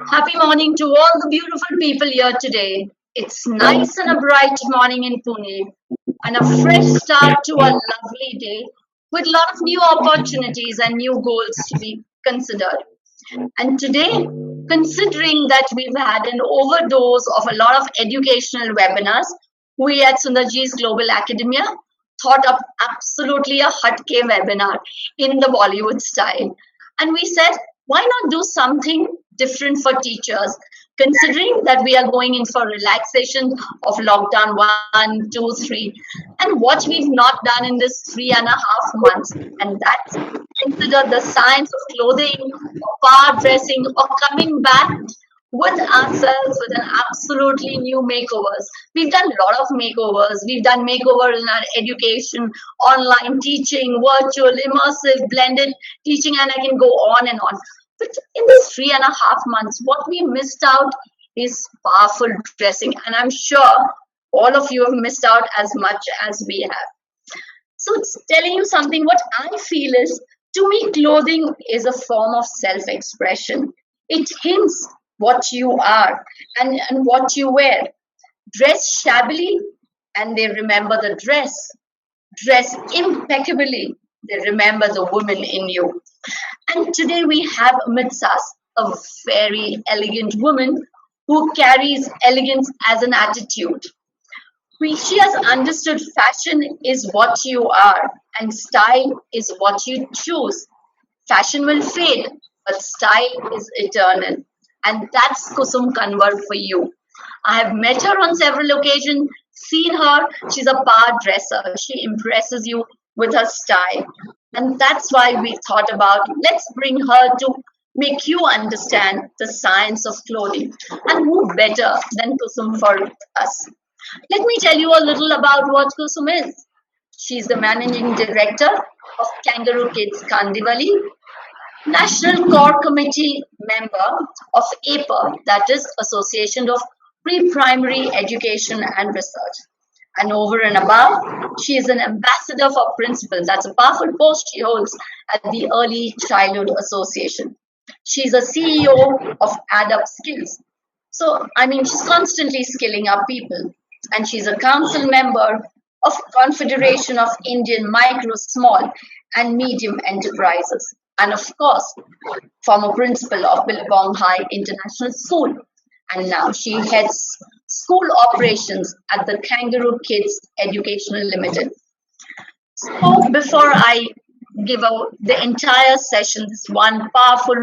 Happy morning to all the beautiful people here today. It's nice and a bright morning in Pune and a fresh start to a lovely day with a lot of new opportunities and new goals to be considered. And today, considering that we've had an overdose of a lot of educational webinars, we at Sundarji's Global Academia thought up absolutely a Hatke webinar in the Bollywood style. And we said, why not do something different for teachers, considering that we are going in for relaxation of lockdown one, two, three, and what we've not done in this 3.5 months, and that's consider the science of clothing, or power dressing, or coming back with ourselves with an absolutely new makeovers. We've done a lot of makeovers. We've done makeovers in our education, online teaching, virtual, immersive, blended teaching, and I can go on and on. But in this 3.5 months, what we missed out is powerful dressing, and I'm sure all of you have missed out as much as we have. So it's telling you something. What I feel is, to me, clothing is a form of self-expression. It hints what you are and what you wear. Dress shabbily, and they remember the dress. Dress impeccably, they remember the woman in you. And today we have amidst us a very elegant woman who carries elegance as an attitude. She has understood fashion is what you are and style is what you choose. Fashion will fade, but style is eternal. And that's Kusum Kanwar for you. I have met her on several occasions, seen her. She's a power dresser. She impresses you with her style. And that's why we thought about let's bring her to make you understand the science of clothing. And who better than Kusum for us? Let me tell you a little about what Kusum is. She's the managing director of Kangaroo Kids Kandivali, National Core Committee member of APA, that is Association of Pre-Primary Education and Research. And over and above, she is an ambassador for principal. That's a powerful post she holds at the Early Childhood Association. She's a CEO of Add Up Skills. So, I mean, she's constantly skilling up people. And she's a council member of Confederation of Indian Micro, Small and Medium Enterprises. And of course, former principal of Billabong High International School. And now she heads school operations at the Kangaroo Kids Educational Limited. So before I give out the entire session, this one powerful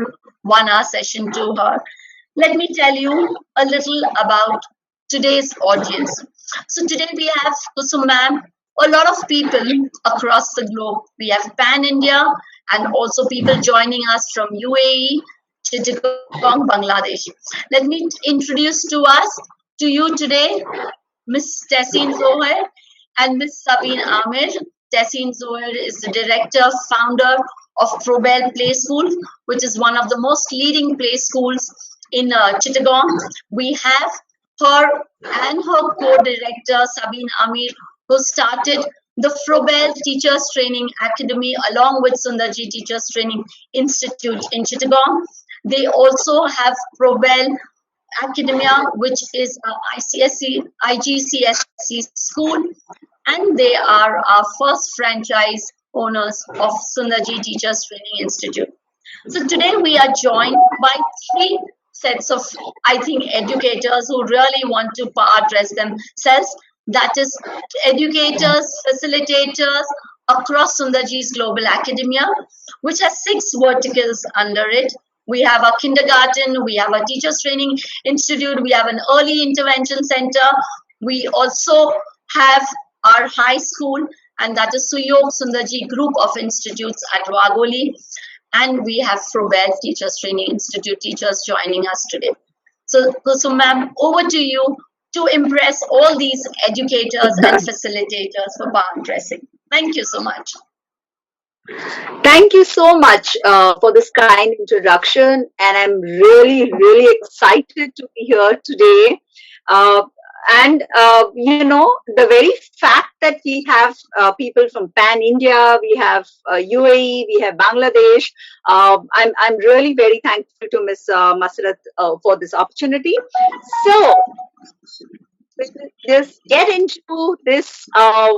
1 hour session to her, let me tell you a little about today's audience. So today we have Kusum ma'am, a lot of people across the globe. We have Pan India and also people joining us from UAE, Chittagong, Bangladesh. Let me introduce to you today Miss Tessin Zoher and Miss Sabine Amir. Tessin Zoher is the director, founder of Probel Play School, which is one of the most leading play schools in Chittagong. We have her and her co-director, Sabine Amir, who started the Frobel Teachers Training Academy along with Sundarji Teachers Training Institute in Chittagong. They also have Frobel Academia, which is a IGCSE school, and they are our first franchise owners of Sundarji Teachers Training Institute. So today we are joined by three sets of, I think, educators who really want to address themselves. That is educators, facilitators across Sundarji's Global Academia, which has 6 verticals under it. We have a kindergarten, we have a teachers training institute, we have an early intervention center. We also have our high school, and that is Suyog Sundarji Group of Institutes at Wagoli. And we have Frobel Teachers Training Institute teachers joining us today. So ma'am, over to you to impress all these educators and facilitators for power dressing. Thank you so much. Thank you so much for this kind introduction, and I'm really, really excited to be here today. Uh, And the very fact that we have people from pan India, we have UAE, we have Bangladesh. I'm really very thankful to Miss Masrat for this opportunity. So we'll just get into this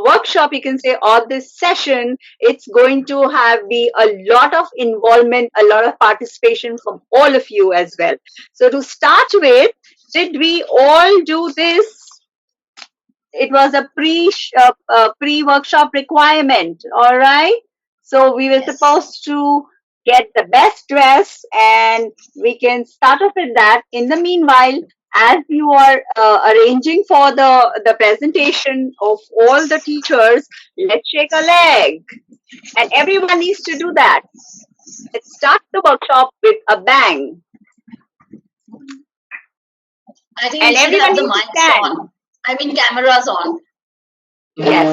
workshop, you can say, or this session. It's going to have be a lot of involvement, a lot of participation from all of you as well. So to start with, did we all do this? It was a pre workshop requirement, all right? So we were Yes. supposed to get the best dress, and we can start off with that. In the meanwhile, as you are arranging for the presentation of all the teachers, let's shake a leg, and everyone needs to do that. Let's start the workshop with a bang, I think we and should everyone have the needs to mics stand. on. I mean, cameras on. Yes.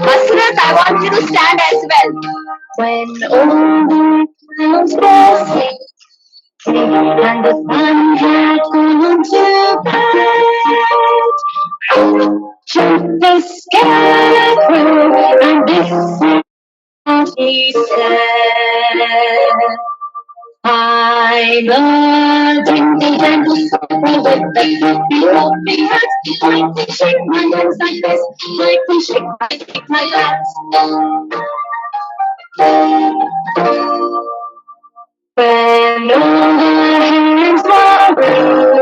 Masrat, I want you to stand as well. When all the clouds were sleep and the sun had gone to bed, jumped the scarecrow and this is what he said. I'm a jingle jangle squirrel with a fluffy fluffy hat. I can shake my hands like this. I can shake my hat. When all the hands were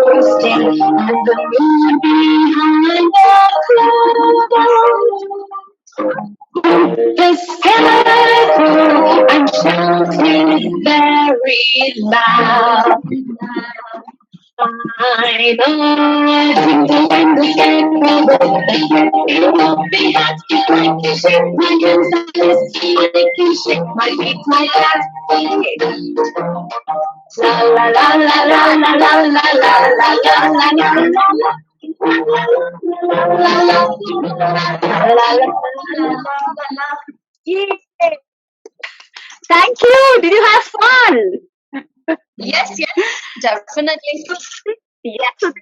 roasting and the moon behind the clouds, the scarecrow and shouted very loud. I'm a jingle jangle scarecrow with a fluffy fluffy hat. I can shake my hands like this. I can shake my feet like that. La la la la la la la la la la la la la. Yay. Thank you. Did you have fun? Yes, yes, definitely. Yes.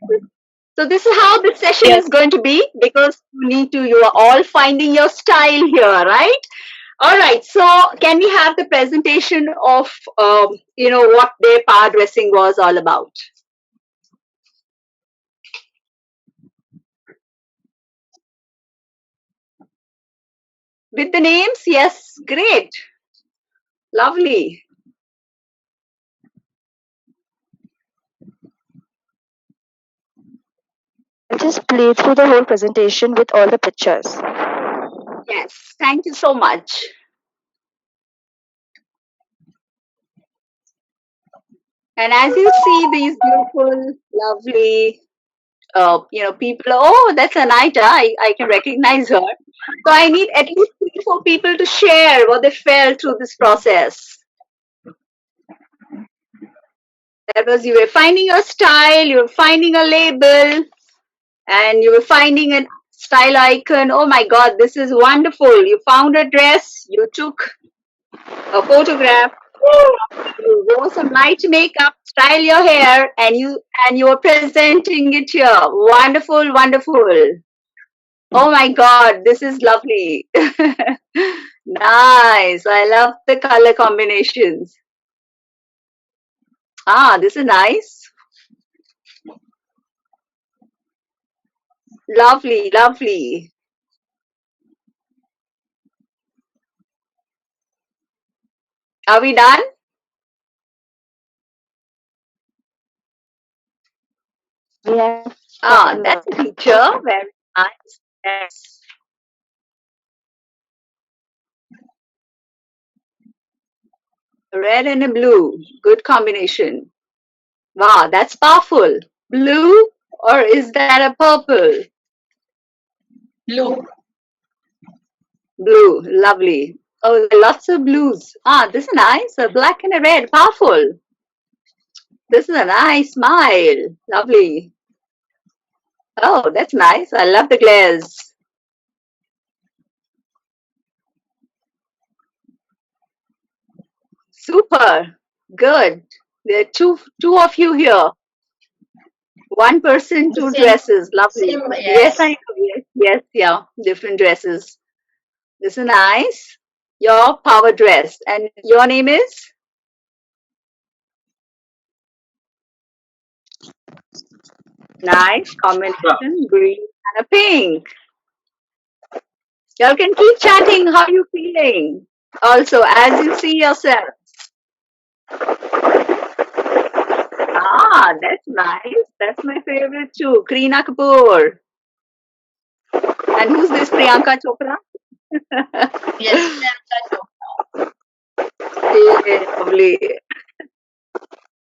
So this is how this session is going to be, because you are all finding your style here, right? All right. So can we have the presentation of what their power dressing was all about? With the names? Yes. Great. Lovely. I'll just play through the whole presentation with all the pictures. Yes. Thank you so much. And as you see these beautiful, lovely, people. Oh, that's Anita. I can recognize her. So I need at least 3 4 people to share what they felt through this process. That was, you were finding your style, you were finding a label, and you were finding a style icon. Oh my God, this is wonderful. You found a dress, you took a photograph, you wore some light makeup, style your hair, and you are presenting it here. Wonderful, wonderful. Oh my God, this is lovely. Nice. I love the color combinations. Ah, this is nice. Lovely, lovely. Are we done? We have Ah, done that's now. a picture. Very nice. Yes. Red and a blue. Good combination. Wow, that's powerful. Blue, or is that a purple? Blue. Blue. Lovely. Oh, lots of blues. Ah, this is nice. A black and a red. Powerful. This is a nice smile. Lovely. Oh, that's nice. I love the glares. Super. Good. There are two of you here. One person, The two same, dresses. Lovely. same, Yes, I yes. know. Yes, yes, yeah. Different dresses. This is nice. Your power dress. And your name is? Nice combination. Green and a pink. Y'all can keep chatting. How you feeling? Also, as you see yourself. Ah, that's nice. That's my favorite too. Kareena Kapoor. And who's this Priyanka Chopra? Yes, Priyanka Chopra. Yeah, lovely.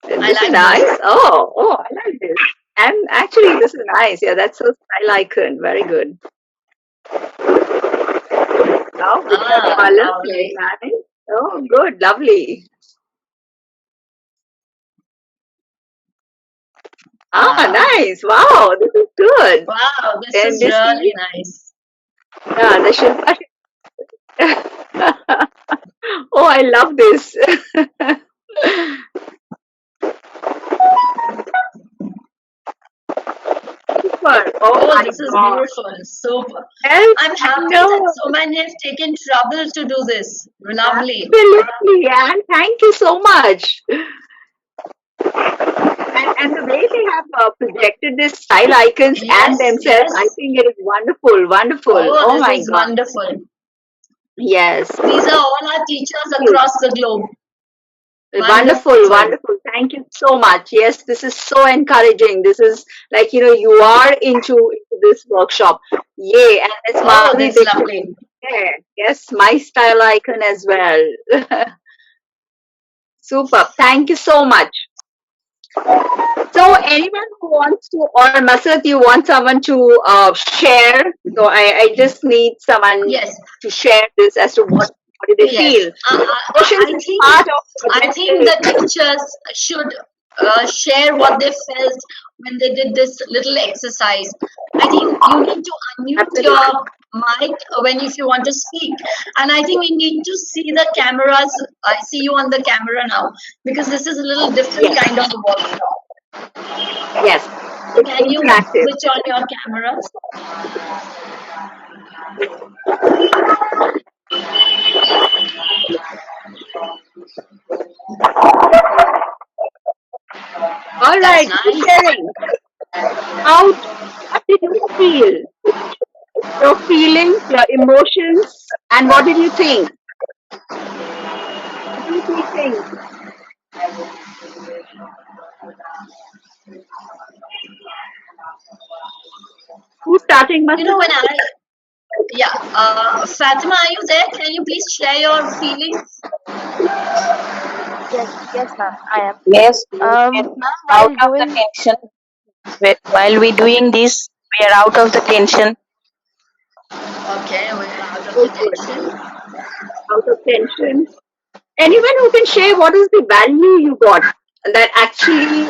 I This is like this. nice. Oh, I like this. And actually, this is nice. Yeah, that's a style icon. Very good. Oh, Vidya Ah, Balan. Very lovely. nice. Oh, good. Lovely. Ah, Ah, nice. Wow, this is good. wow, this And is this really piece, nice. yeah, the Shilpa. Oh, I love this. Super. Oh Oh, my this is God. beautiful. Super. Yes, I'm I happy that know. so many have taken trouble to do this. Lovely. Absolutely. And thank you so much. And the way they have projected these style icons and Yes, themselves, I yes. think it is wonderful, wonderful. Oh, Oh this my is God. wonderful. Yes. These are all our teachers Good. across the globe. Wonderful, Wonderful. wonderful. Thank you so much. Yes, this is so encouraging. This is like, you are into this workshop. Yay. And it's Oh, Madhuri that's Dixit. lovely. Yeah. Yes, my style icon as well. Super. Thank you so much. So anyone who wants to, or Masat, you want someone to share? So I just need someone Yes, to share this as to what do they yes. feel. Emotions I is think part of I think projecting. the teachers should share what they felt when they did this little exercise. I think you need to unmute Absolutely. your mic when if you want to speak, and I think we need to see the cameras. I see you on the camera now because this is a little different Yes. kind of a workshop. Yes. So It's can you interactive. switch on your cameras? All That's right. Keep nice. sharing. What did you feel? Your feelings, your emotions, and what did you think? Two, three things. Who's starting, You know, Masat? when yeah, Fatima, are you there? Can you please share your feelings? Yes, yes, ma'am. I am. Yes, we are Ma'am, out while of the doing tension. While we doing this, we are out of the tension. Okay, we're out of Oh, the good. tension. Out of tension. Anyone who can share what is the value you got that actually,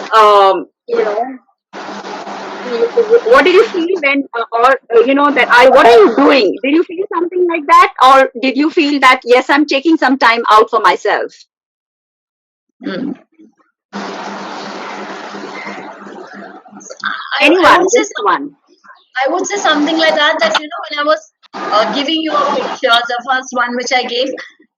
what did you feel when, that what are you doing? Did you feel something like that? Or did you feel that, yes, I'm taking some time out for myself? Hmm. I Anyone, would say just one. I would say something like that. That when I was giving you a picture, the first one which I gave,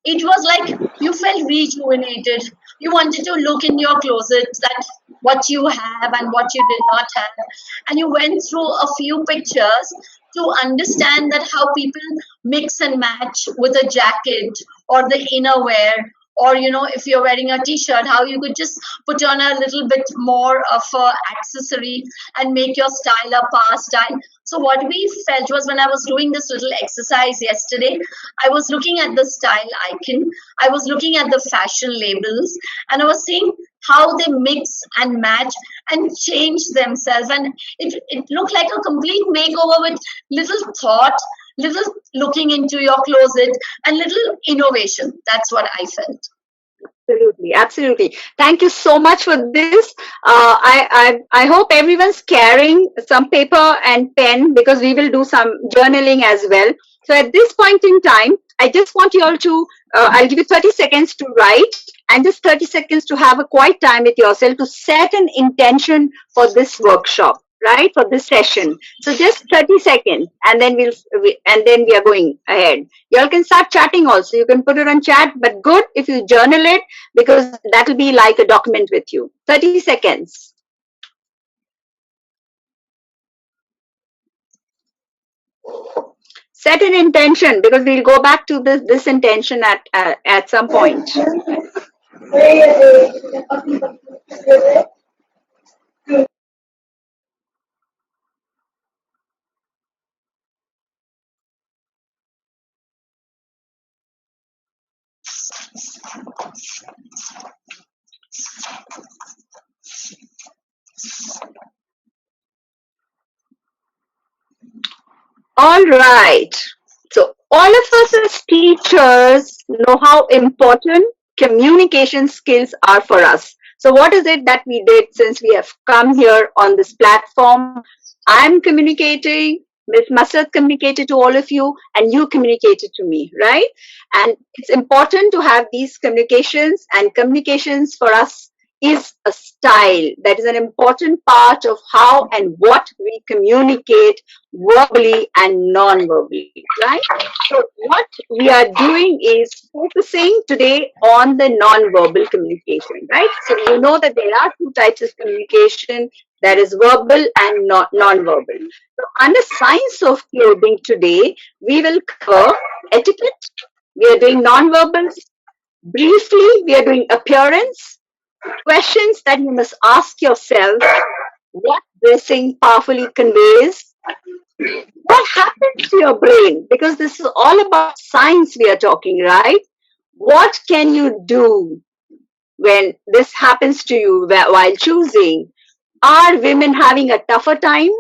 it was like you felt rejuvenated. You wanted to look in your closet that what you have and what you did not have, and you went through a few pictures to understand that how people mix and match with a jacket or the inner wear, or if you're wearing a t-shirt, how you could just put on a little bit more of a accessory and make your style a pastime. So what we felt was, when I was doing this little exercise yesterday, I was looking at the style icon, I was looking at the fashion labels, and I was seeing how they mix and match and change themselves, and it looked like a complete makeover with little thought, little looking into your closet, and little innovation. That's what I felt. Absolutely, absolutely. Thank you so much for this. I hope everyone's carrying some paper and pen because we will do some journaling as well. So at this point in time, I just want you all to I'll give you 30 seconds to write and just 30 seconds to have a quiet time with yourself to set an intention for this workshop, right? For this session. So just 30 seconds and then we are going ahead. Y'all can start chatting also. You can put it on chat, but good if you journal it because that'll be like a document with you. 30 seconds. Set an intention because we'll go back to this intention at some point. All right. So all of us as teachers know how important communication skills are for us. So what is it that we did since we have come here on this platform? I'm communicating, Ms. Masrat communicated to all of you, and you communicated to me, right? And it's important to have these communications, and communications for us is a style that is an important part of how and what we communicate verbally and non-verbally, right? So what we are doing is focusing today on the non-verbal communication, right? So you know that there are two types of communication, that is verbal and not non-verbal. So under science of clothing today, we will cover etiquette. We are doing non-verbals. Briefly, we are doing appearance. Questions that you must ask yourself: what dressing powerfully conveys? What happens to your brain? Because this is all about science we are talking, right? What can you do when this happens to you while choosing? Are women having a tougher time?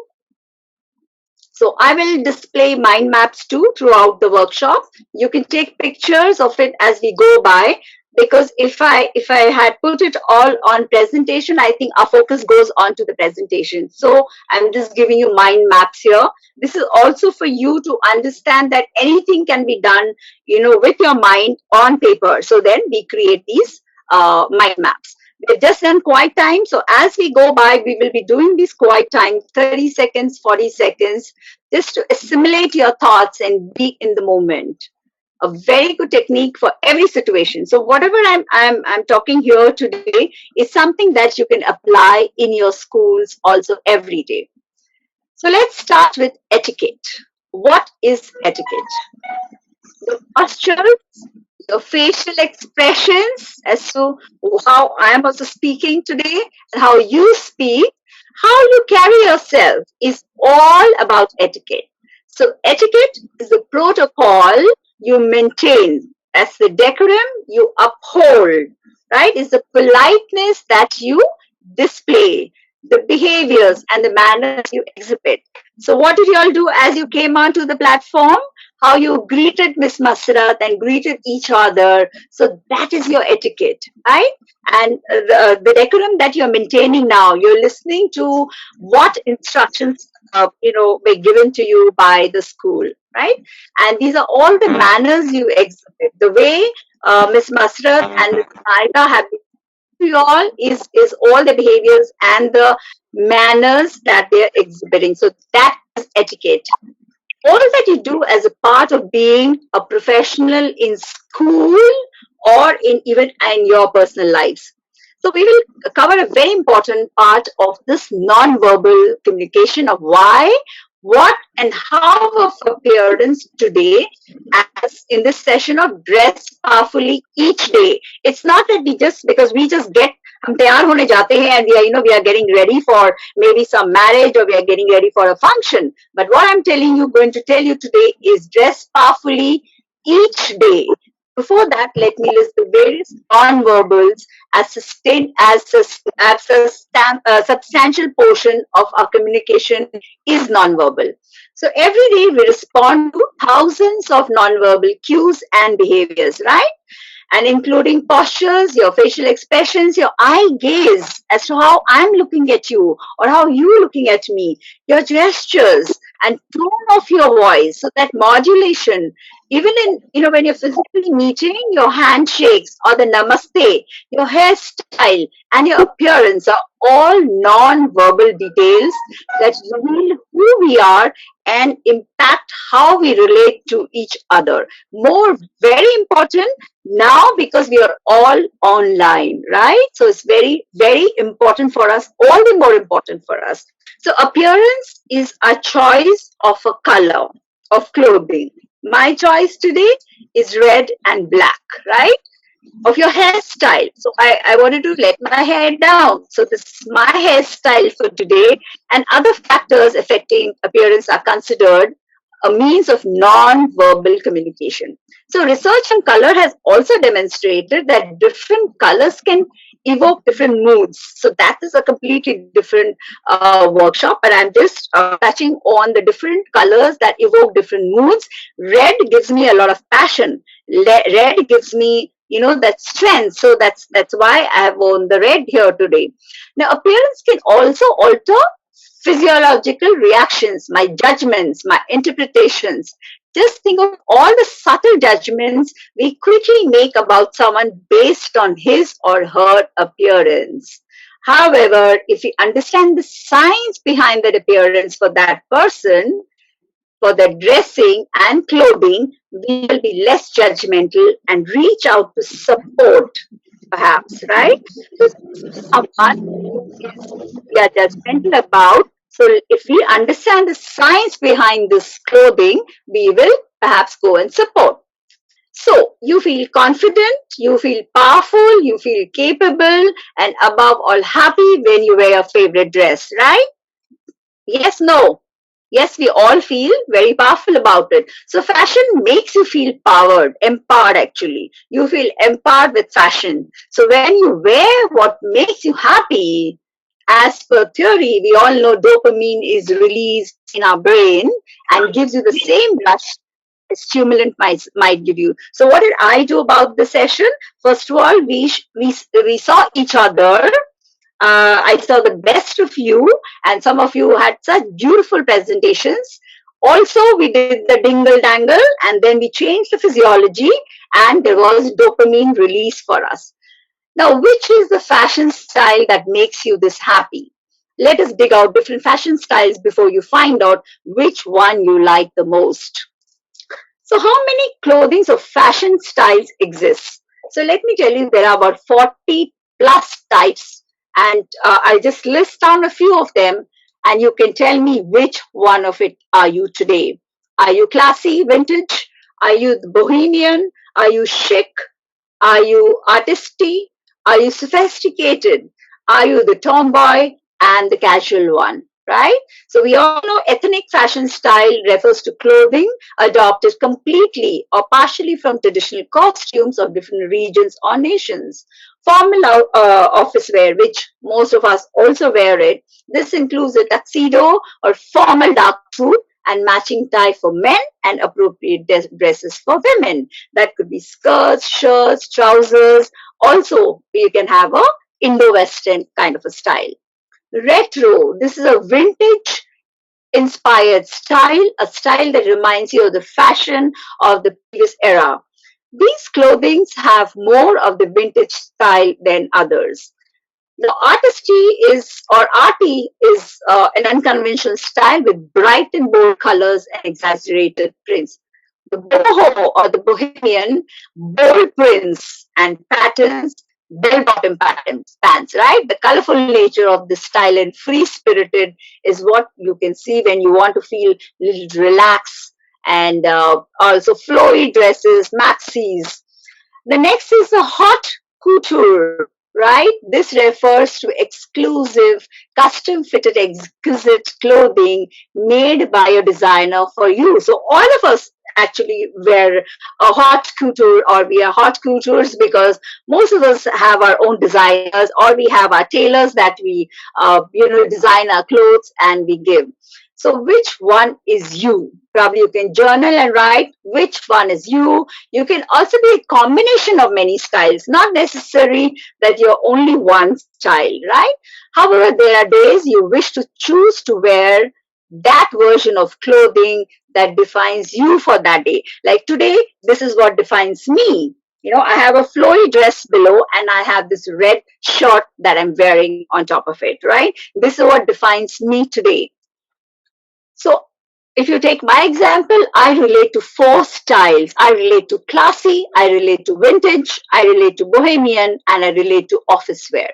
So I will display mind maps too throughout the workshop. You can take pictures of it as we go by, because if I had put it all on presentation, I think our focus goes on to the presentation. So I'm just giving you mind maps here. This is also for you to understand that anything can be done, with your mind on paper. So then we create these mind maps. We've just done quiet time. So as we go by, we will be doing this quiet time, 30 seconds, 40 seconds, just to assimilate your thoughts and be in the moment. A very good technique for every situation. So whatever I'm talking here today is something that you can apply in your schools also every day. So let's start with etiquette. What is etiquette? The postures, your facial expressions as to how I am also speaking today and how you speak, how you carry yourself is all about etiquette. So etiquette is the protocol you maintain, as the decorum you uphold, right? Is the politeness that you display, the behaviors and the manners you exhibit. So what did you all do as you came onto the platform? How you greeted Miss Masrat and greeted each other. So that is your etiquette, right? And the decorum that you're maintaining now, you're listening to what instructions, were given to you by the school, right? And these are all the manners you exhibit. The way Miss Masrat and Miss Aida have been to you all is all the behaviors and the manners that they're exhibiting. So that is etiquette. All that you do as a part of being a professional in school or in even in your personal lives. So we will cover a very important part of this non-verbal communication of why, what, and how of appearance today, as in this session of dress powerfully each day. It's not that because we just get हम तैयार होने जाते हैं and we are getting ready for maybe some marriage or we are getting ready for a function. But what I'm going to tell you today is dress powerfully each day. Before that, let me list the various non-verbals as a substantial portion of our communication is non-verbal. So every day we respond to thousands of non-verbal cues and behaviors, right? And including postures, your facial expressions, your eye gaze as to how I'm looking at you or how you're looking at me, your gestures, and tone of your voice. So that modulation, even in, when you're physically meeting, your handshakes or the namaste, your hairstyle and your appearance are all non-verbal details that reveal who we are and impact how we relate to each other. More, very important now, because we are all online, right? So it's very, very important for us, all the more important for us. So appearance is a choice of a color of clothing. My choice today is red and black, right? Of your hairstyle. So I wanted to let my hair down. So this is my hairstyle for today, and other factors affecting appearance are considered a means of non-verbal communication. So research on color has also demonstrated that different colors can evoke different moods. So that is a completely different workshop, and I'm just touching on the different colors that evoke different moods. Red gives me a lot of passion. Red gives me, that strength. So that's why I have worn the red here today. Now, appearance can also alter physiological reactions, my judgments, my interpretations. Just think of all the subtle judgments we quickly make about someone based on his or her appearance. However, if we understand the science behind that appearance for that person, for their dressing and clothing, we will be less judgmental and reach out to support, perhaps, right? So, someone we are judgmental about. So, if we understand the science behind this clothing, we will perhaps go and support. So, you feel confident, you feel powerful, you feel capable, and above all, happy when you wear your favorite dress, right? Yes, no. Yes, we all feel very powerful about it. So fashion makes you feel powered, empowered actually. You feel empowered with fashion. So when you wear what makes you happy, as per theory, we all know dopamine is released in our brain and gives you the same rush a stimulant might give you. So what did I do about the session? First of all, we saw each other. I saw the best of you, and some of you had such beautiful presentations. Also, we did the dingle dangle, and then we changed the physiology, and there was dopamine release for us. Now, which is the fashion style that makes you this happy? Let us dig out different fashion styles before you find out which one you like the most. So, how many clothing or fashion styles exist? So, let me tell you, there are about 40 plus types, and I'll just list down a few of them, and you can tell me which one of it are you today. Are you classy, vintage? Are you bohemian? Are you chic? Are you artisty? Are you sophisticated? Are you the tomboy and the casual one? Right? So we all know ethnic fashion style refers to clothing adopted completely or partially from traditional costumes of different regions or nations. Formal office wear, which most of us also wear it. This includes a tuxedo or formal dark suit and matching tie for men and appropriate dresses for women. That could be skirts, shirts, trousers. Also, you can have a Indo-Western kind of a style. Retro, this is a vintage inspired style, a style that reminds you of the fashion of the previous era. These clothings have more of the vintage style than others. The artisty is, or arty is an unconventional style with bright and bold colors and exaggerated prints. The boho or the bohemian, bold prints and patterns, bell-bottom patterns, pants, right? The colorful nature of this style and free-spirited is what you can see when you want to feel a little relaxed, and also flowy dresses, maxis. The next is the hot couture, right? This refers to exclusive, custom fitted, exquisite clothing made by a designer for you. So all of us actually wear a hot couture, or we are hot coutures, because most of us have our own designers, or we have our tailors that we design our clothes and we give. So which one is you? Probably you can journal and write which one is you. You can also be a combination of many styles, not necessary that you're only one style, right? However, there are days you wish to choose to wear that version of clothing that defines you for that day. Like today, this is what defines me. I have a flowy dress below and I have this red shirt that I'm wearing on top of it, right? This is what defines me today. So if you take my example, I relate to four styles. I relate to classy, I relate to vintage, I relate to bohemian, and I relate to office wear.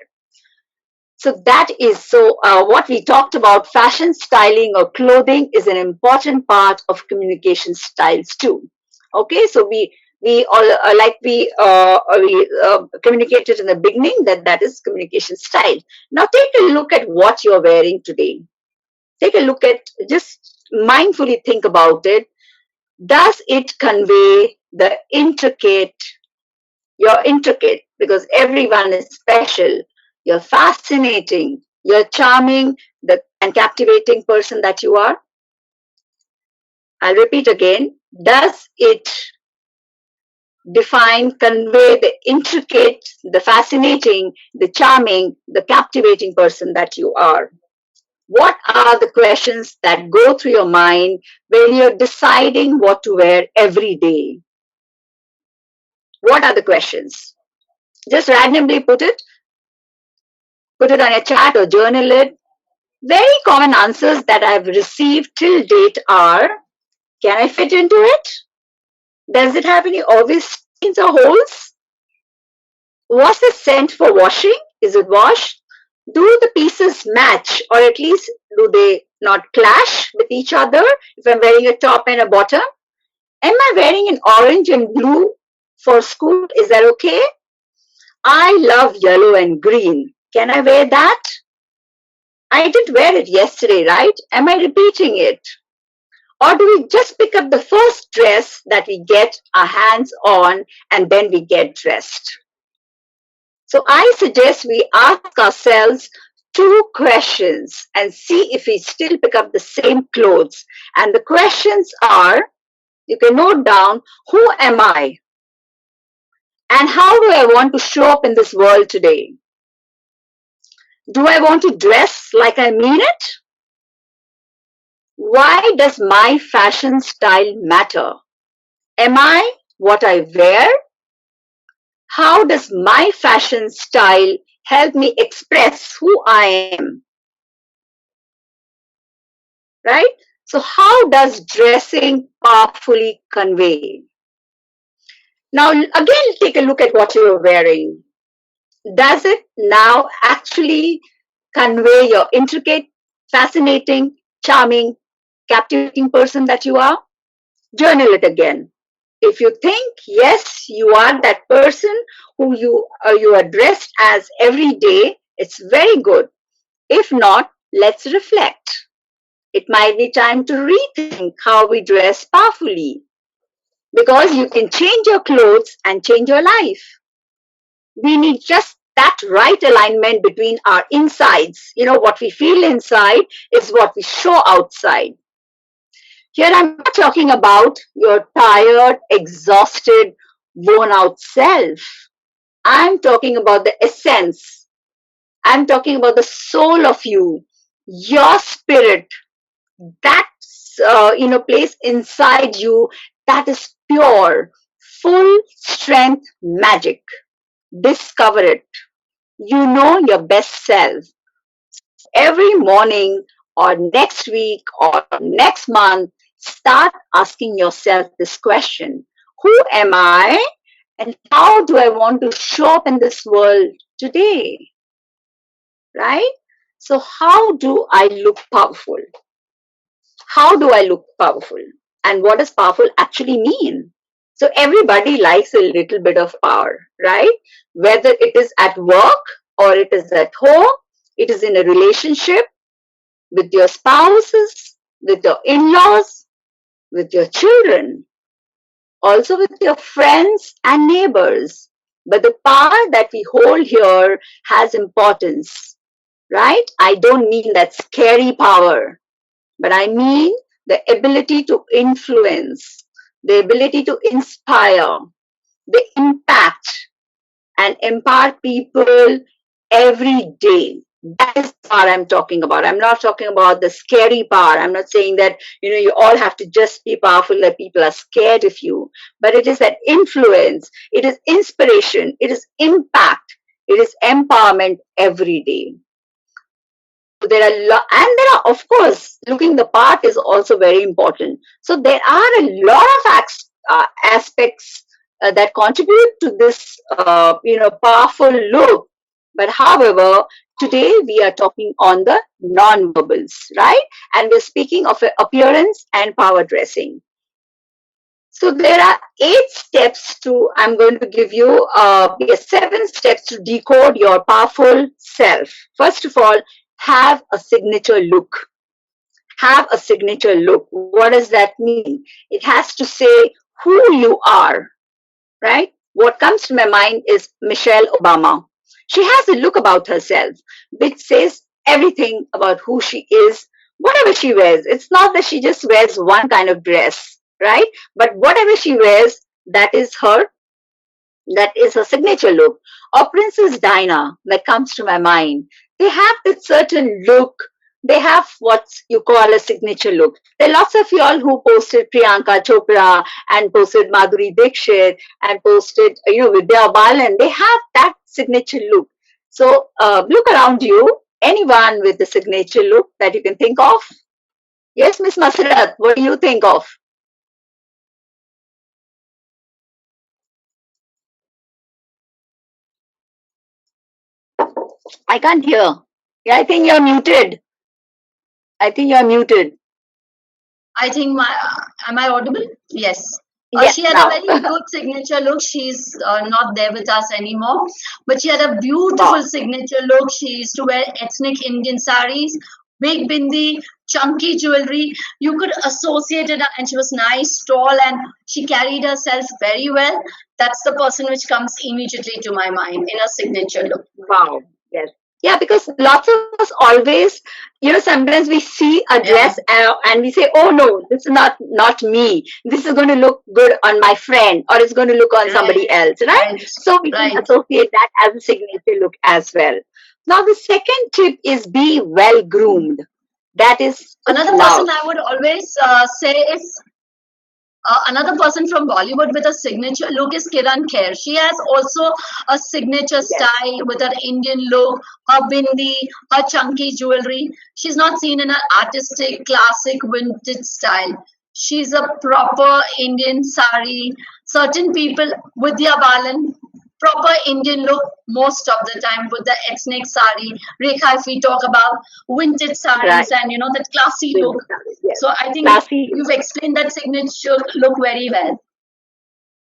So that is what we talked about, fashion styling or clothing is an important part of communication styles too. Okay, so we all communicated in the beginning that is communication style. Now take a look at what you're wearing today. Take a look at, just mindfully think about it. Does it convey the you're intricate because everyone is special. You're fascinating. You're charming and captivating person that you are. I'll repeat again. Does it convey the intricate, the fascinating, the charming, the captivating person that you are? What are the questions that go through your mind when you're deciding what to wear every day? What are the questions? Just randomly put it on a chat or journal it. Very common answers that I've received till date are, can I fit into it? Does it have any obvious stains or holes? Was the scent for washing? Is it washed? Do the pieces match, or at least do they not clash with each other if I'm wearing a top and a bottom? Am I wearing an orange and blue for school? Is that okay? I love yellow and green. Can I wear that? I didn't wear it yesterday, right? Am I repeating it? Or do we just pick up the first dress that we get our hands on and then we get dressed? So I suggest we ask ourselves two questions and see if we still pick up the same clothes. And the questions are, you can note down, who am I? And how do I want to show up in this world today? Do I want to dress like I mean it? Why does my fashion style matter? Am I what I wear? How does my fashion style help me express who I am? Right? So how does dressing powerfully convey? Now, again, take a look at what you're wearing. Does it now actually convey your intricate, fascinating, charming, captivating person that you are? Journal it again. If you think, yes, you are that person who you are dressed as every day, it's very good. If not, let's reflect. It might be time to rethink how we dress powerfully, because you can change your clothes and change your life. We need just that right alignment between our insides. What we feel inside is what we show outside. Here I'm not talking about your tired, exhausted, worn out self. I'm talking about the essence. I'm talking about the soul of you, your spirit, that place inside you that is pure, full strength magic. Discover it. You know your best self. Every morning or next week or next month, start asking yourself this question: who am I and how do I want to show up in this world today? Right? So, how do I look powerful? How do I look powerful? And what does powerful actually mean? So, everybody likes a little bit of power, right? Whether it is at work or it is at home, it is in a relationship with your spouses, with your in laws, with your children, also with your friends and neighbors. But the power that we hold here has importance, right? I don't mean that scary power, but I mean the ability to influence, the ability to inspire, the impact, and empower people every day. That is the part I'm talking about. I'm not talking about the scary part. I'm not saying that, you all have to just be powerful, that people are scared of you. But it is that influence, it is inspiration, it is impact, it is empowerment every day. There are and there are, of course, looking the part is also very important. So there are a lot of aspects that contribute to this powerful look. But however, today we are talking on the non-verbals, right? And we're speaking of appearance and power dressing. So there are 8 steps to, I'm going to give you 7 steps to decode your powerful self. First of all, have a signature look. Have a signature look. What does that mean? It has to say who you are, right? What comes to my mind is Michelle Obama. She has a look about herself which says everything about who she is, whatever she wears. It's not that she just wears one kind of dress, right? But whatever she wears, that is her signature look. Or Princess Diana, that comes to my mind. They have that certain look. They have what you call a signature look. There are lots of y'all who posted Priyanka Chopra and posted Madhuri Dixit and posted, Vidya Balan. They have that signature look. So look around you. Anyone with a signature look that you can think of? Yes, Miss Masrat, what do you think of? I can't hear. Yeah, I think you're muted. I think you're muted. I think am I audible? Yes. Yes, She had a now. very good signature look. She's not there with us anymore, but she had a Wow. beautiful signature look. She used to wear ethnic Indian saris, big bindi, chunky jewelry. You could associate it, and she was nice, tall, and she carried herself very well. That's the person which comes immediately to my mind in a signature look. Wow. Yes. Yeah, because lots of us always, sometimes we see a Yeah, dress and we say, "Oh no, this is not me. This is going to look good on my friend, or it's going to look on somebody right, else," right? right, So we can right. associate that as a signature look as well. Now, the second tip is be well groomed. That is Another person love. I would always say is another person from Bollywood with a signature look is Kiran Kher. She has also a signature Yes. style with her Indian look, her bindi, her chunky jewelry. She's not seen in an artistic, classic, vintage style. She's a proper Indian sari. Certain people, Vidya Balan, proper Indian look most of the time with the ethnic sari. Rekha, if we talk about vintage Right. saris and that classy look. Yes. So I think Classy. you've explained that signature look very well.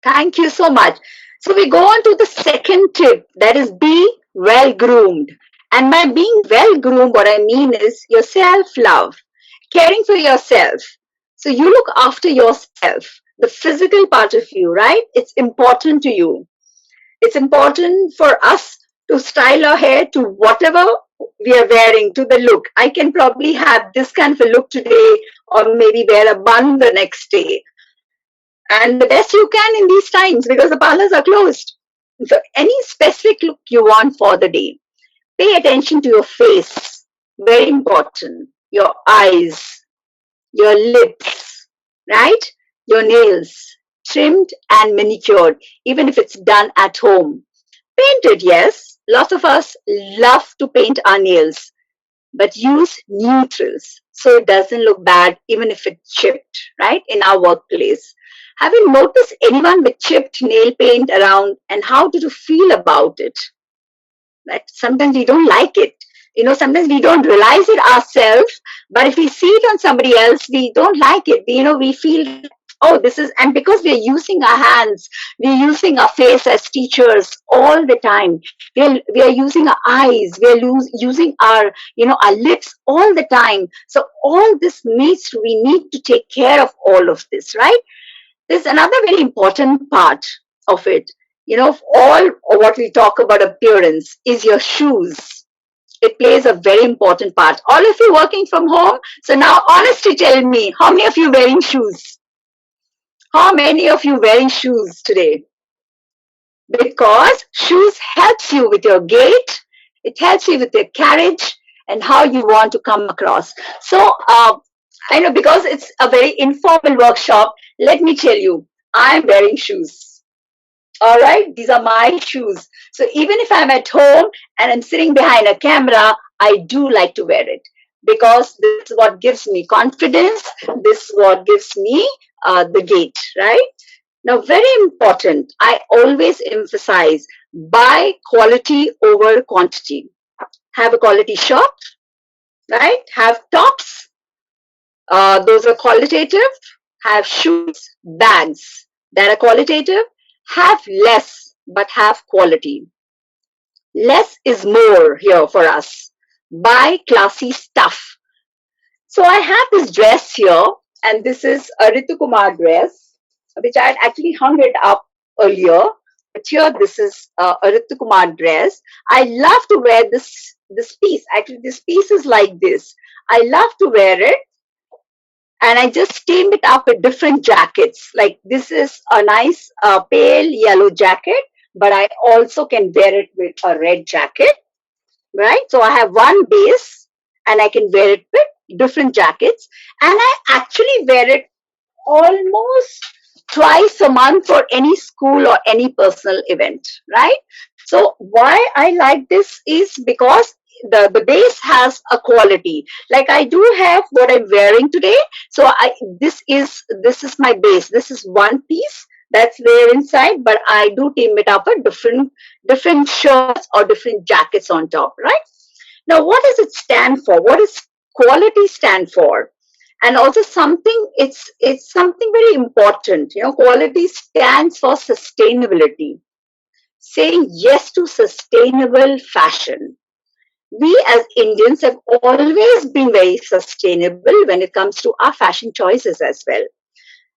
Thank you so much. So we go on to the second tip, that is be well groomed. And by being well groomed, what I mean is your self love, caring for yourself. So you look after yourself, the physical part of you, right? It's important to you. It's important for us to style our hair to whatever we are wearing, to the look. I can probably have this kind of a look today, or maybe wear a bun the next day, and the best you can in these times because the parlors are closed. So, any specific look you want for the day, pay attention to your face. Very important. Your eyes, your lips, right? Your nails, trimmed and manicured, even if it's done at home. Painted, yes. Lots of us love to paint our nails, but use neutrals so it doesn't look bad even if it's chipped, right? In our workplace. Have you noticed anyone with chipped nail paint around, and how did you feel about it? That sometimes we don't like it. Sometimes we don't realize it ourselves, but if we see it on somebody else, we don't like it. We feel, oh, this is, and because we're using our hands, we're using our face as teachers all the time. We are using our eyes, using our lips all the time. So all this we need to take care of all of this, right? There's another very important part of it. All what we talk about appearance is your shoes. It plays a very important part. All of you working from home, so now honestly tell me, how many of you wearing shoes? How many of you wearing shoes today? Because shoes helps you with your gait, It helps you with your carriage and how you want to come across. So, I know because it's a very informal workshop, let me tell you, I'm wearing shoes. All right, these are my shoes. So even if I'm at home and I'm sitting behind a camera, I do like to wear it because this is what gives me confidence. This is what gives me the gait, right? Now, very important, I always emphasize buy quality over quantity. Have a quality shop, right? Have tops, those are qualitative. Have shoes, bags that are qualitative. Have less, but have quality. Less is more here for us. Buy classy stuff. So I have this dress here, and this is a Ritu Kumar dress, which I had actually hung it up earlier. But here, this is a Ritu Kumar dress. I love to wear this piece. Actually, this piece is like this. I love to wear it and I just team it up with different jackets. Like this is a nice pale yellow jacket, but I also can wear it with a red jacket, right? So I have one base and I can wear it with different jackets, and I actually wear it almost twice a month for any school or any personal event, right? So why I like this is because the base has a quality. Like I do have what I'm wearing today. So this is my base. This is one piece that's there inside, but I do team it up with different shirts or different jackets on top, right? Now, what does it stand for? What does quality stand for? And also something it's something very important. Quality stands for sustainability. Saying yes to sustainable fashion. We as Indians have always been very sustainable when it comes to our fashion choices as well.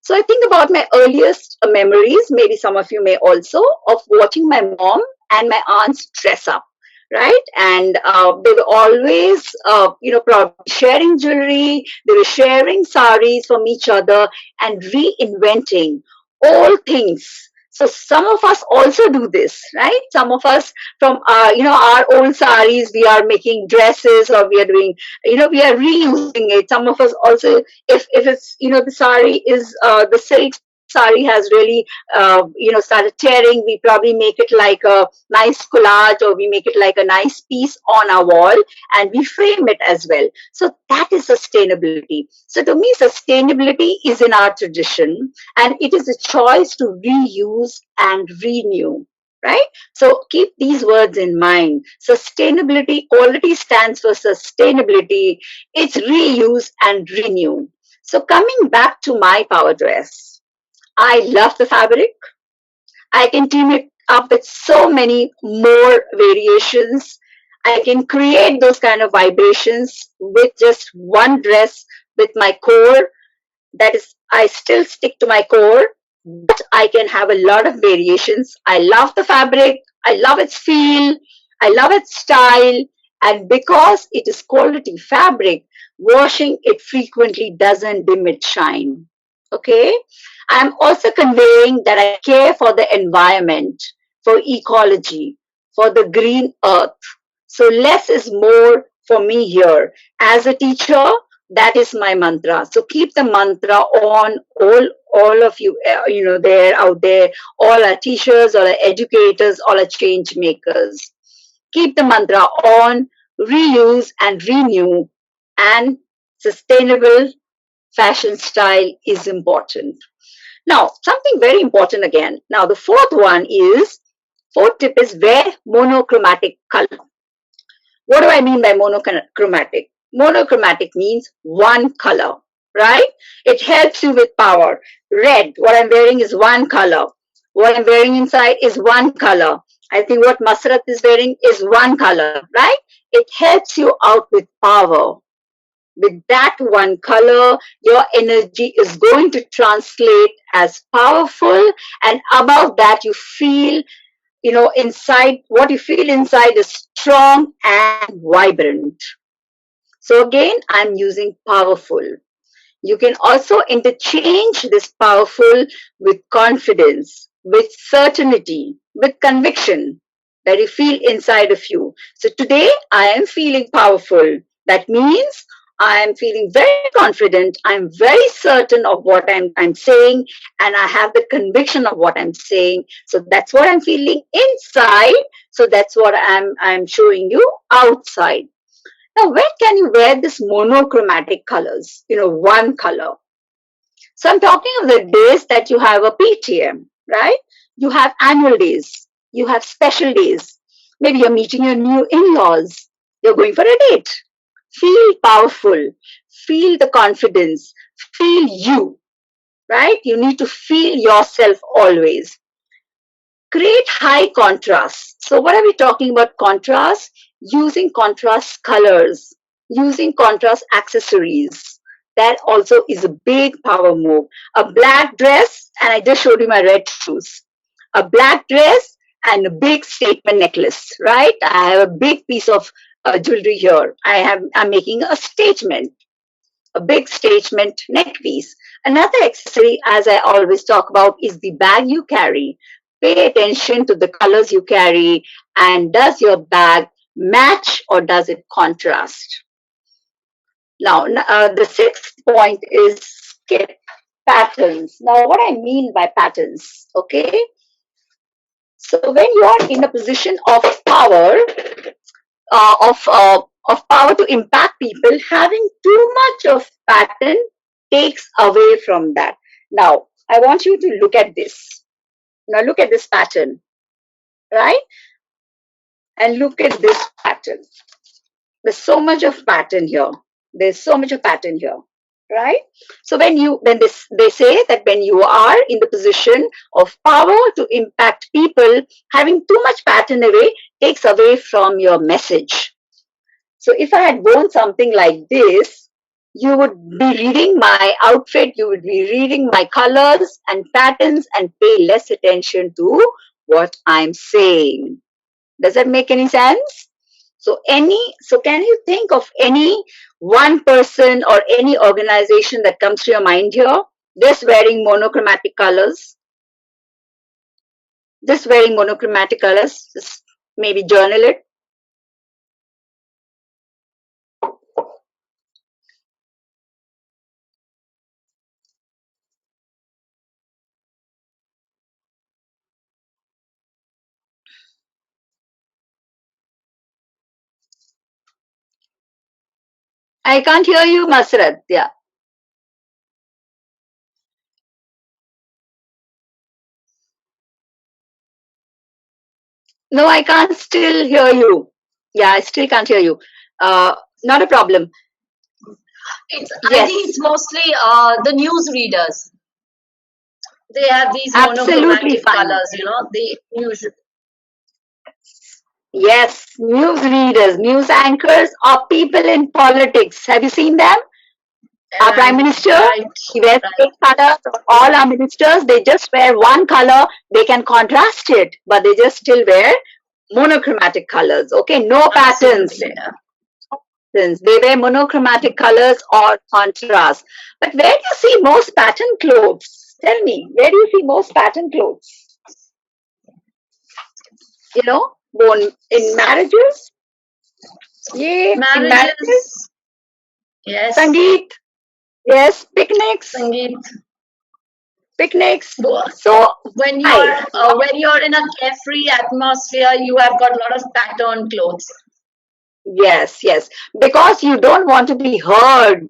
So I think about my earliest memories, maybe some of you may also, of watching my mom and my aunts dress up, right? And they were always, probably sharing jewelry, they were sharing saris from each other and reinventing all things. So some of us also do this, right? Some of us from our old saris, we are making dresses or we are doing, we are reusing it. Some of us also if it's the sari is the silk sari has really started tearing, we probably make it like a nice collage or we make it like a nice piece on our wall and we frame it as well. So that is sustainability. So to me, sustainability is in our tradition and it is a choice to reuse and renew, right? So keep these words in mind. Sustainability, quality stands for sustainability. It's reuse and renew. So coming back to my power dress, I love the fabric. I can team it up with so many more variations. I can create those kind of vibrations with just one dress with my core. That is, I still stick to my core, but I can have a lot of variations. I love the fabric. I love its feel. I love its style. And because it is quality fabric, washing it frequently doesn't dim its shine. Okay. I'm also conveying that I care for the environment, for ecology, for the green earth. So less is more for me here. As a teacher, that is my mantra. So keep the mantra on all of you, there out there, all our teachers, all our educators, all our change makers. Keep the mantra on, reuse and renew, and sustainable fashion style is important. Now, something very important again. Now, the fourth tip is wear monochromatic color. What do I mean by monochromatic? Monochromatic means one color, right? It helps you with power. Red, what I'm wearing is one color. What I'm wearing inside is one color. I think what Masrat is wearing is one color, right? It helps you out with power. With that one color, your energy is going to translate as powerful, and above that, you feel, inside, what you feel inside is strong and vibrant. So, again, I'm using powerful. You can also interchange this powerful with confidence, with certainty, with conviction. that you feel inside of you. So today I am feeling powerful. That means I am feeling very confident. I'm very certain of what I'm saying, and I have the conviction of what I'm saying. So that's what I'm feeling inside. So that's what I'm showing you outside. Now, when can you wear this monochromatic colors? One color. So I'm talking of the days that you have a PTM, right? You have annual days. You have special days. Maybe you're meeting your new in-laws. You're going for a date. Feel powerful. Feel the confidence. Feel you, right? You need to feel yourself always. Create high contrast. So what are we talking about contrast? Using contrast colors, using contrast accessories. That also is a big power move. A black dress, and I just showed you my red shoes. A black dress and a big statement necklace, right? I have a big piece of jewelry here. I'm making a statement, a big statement neck piece. Another accessory, as I always talk about, is the bag you carry. Pay attention to the colors you carry, and does your bag match or does it contrast? Now, the sixth point is skip patterns. Now, what I mean by patterns, okay? So when you are in a position of power, of power to impact people, having too much of pattern takes away from that. Now, I want you to look at this. Now, look at this pattern, right? And look at this pattern. There's so much of pattern here. There's so much of pattern here, right? So when they say that when you are in the position of power to impact people, having too much pattern away takes away from your message. So if I had worn something like this, you would be reading my outfit, you would be reading my colors and patterns and pay less attention to what I'm saying. Does that make any sense? So can you think of any one person or any organization that comes to your mind here? Just wearing monochromatic colors. Just wearing monochromatic colors. Just maybe journal it. I can't hear you, Masrat. Yeah. No, I can't still hear you. Yeah, I still can't hear you. Not a problem. I think it's mostly the news readers. They have these Absolutely monochromatic fine. colors, they use. Yes, news readers, news anchors, or people in politics. Have you seen them? Our Prime Minister, Right, he wears right. same color. All our ministers, they just wear one color. They can contrast it, but they just still wear monochromatic colors. Okay, no patterns. Absolutely, yeah. They wear monochromatic colors or contrast. But where do you see most pattern clothes? Tell me, where do you see most pattern clothes? Born in marriages? Yeah, in marriages. Marriages, yes. Sangeet. Yes, picnics. Sangeet. Picnics. So when you're in a carefree atmosphere, you have got a lot of pattern clothes. Yes, yes. Because you don't want to be heard,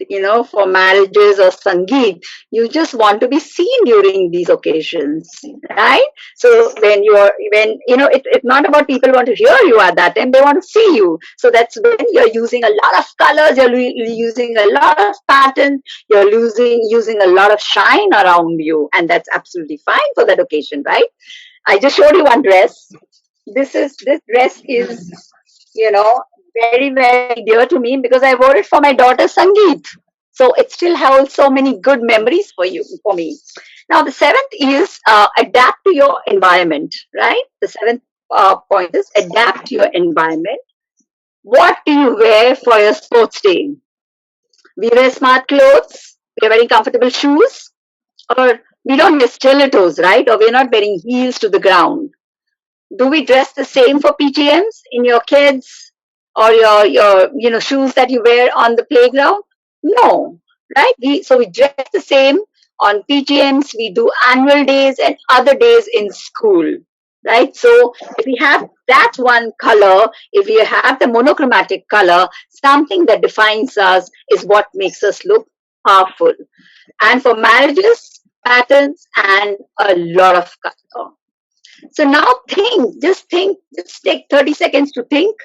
for marriages or Sangeet. You just want to be seen during these occasions, right? So it's not about people want to hear you at that time, they want to see you. So that's when you're using a lot of colors, you're using a lot of patterns, you're using a lot of shine around you, and that's absolutely fine for that occasion, right? I just showed you one dress. This dress is, very, very dear to me because I wore it for my daughter Sangeet. So it still holds so many good memories for me. Now the seventh is adapt to your environment, right? The seventh point is adapt to your environment. What do you wear for your sports day? We wear smart clothes, we're wearing comfortable shoes, or we don't wear stilettos, right? Or we're not wearing heels to the ground. Do we dress the same for PTMs in your kids or your shoes that you wear on the playground? No, right? So we dress the same on PTMs. We do annual days and other days in school, right? So if we have that one color, if we have the monochromatic color, something that defines us is what makes us look powerful. And for marriages, patterns and a lot of color. So now think, just take 30 seconds to think.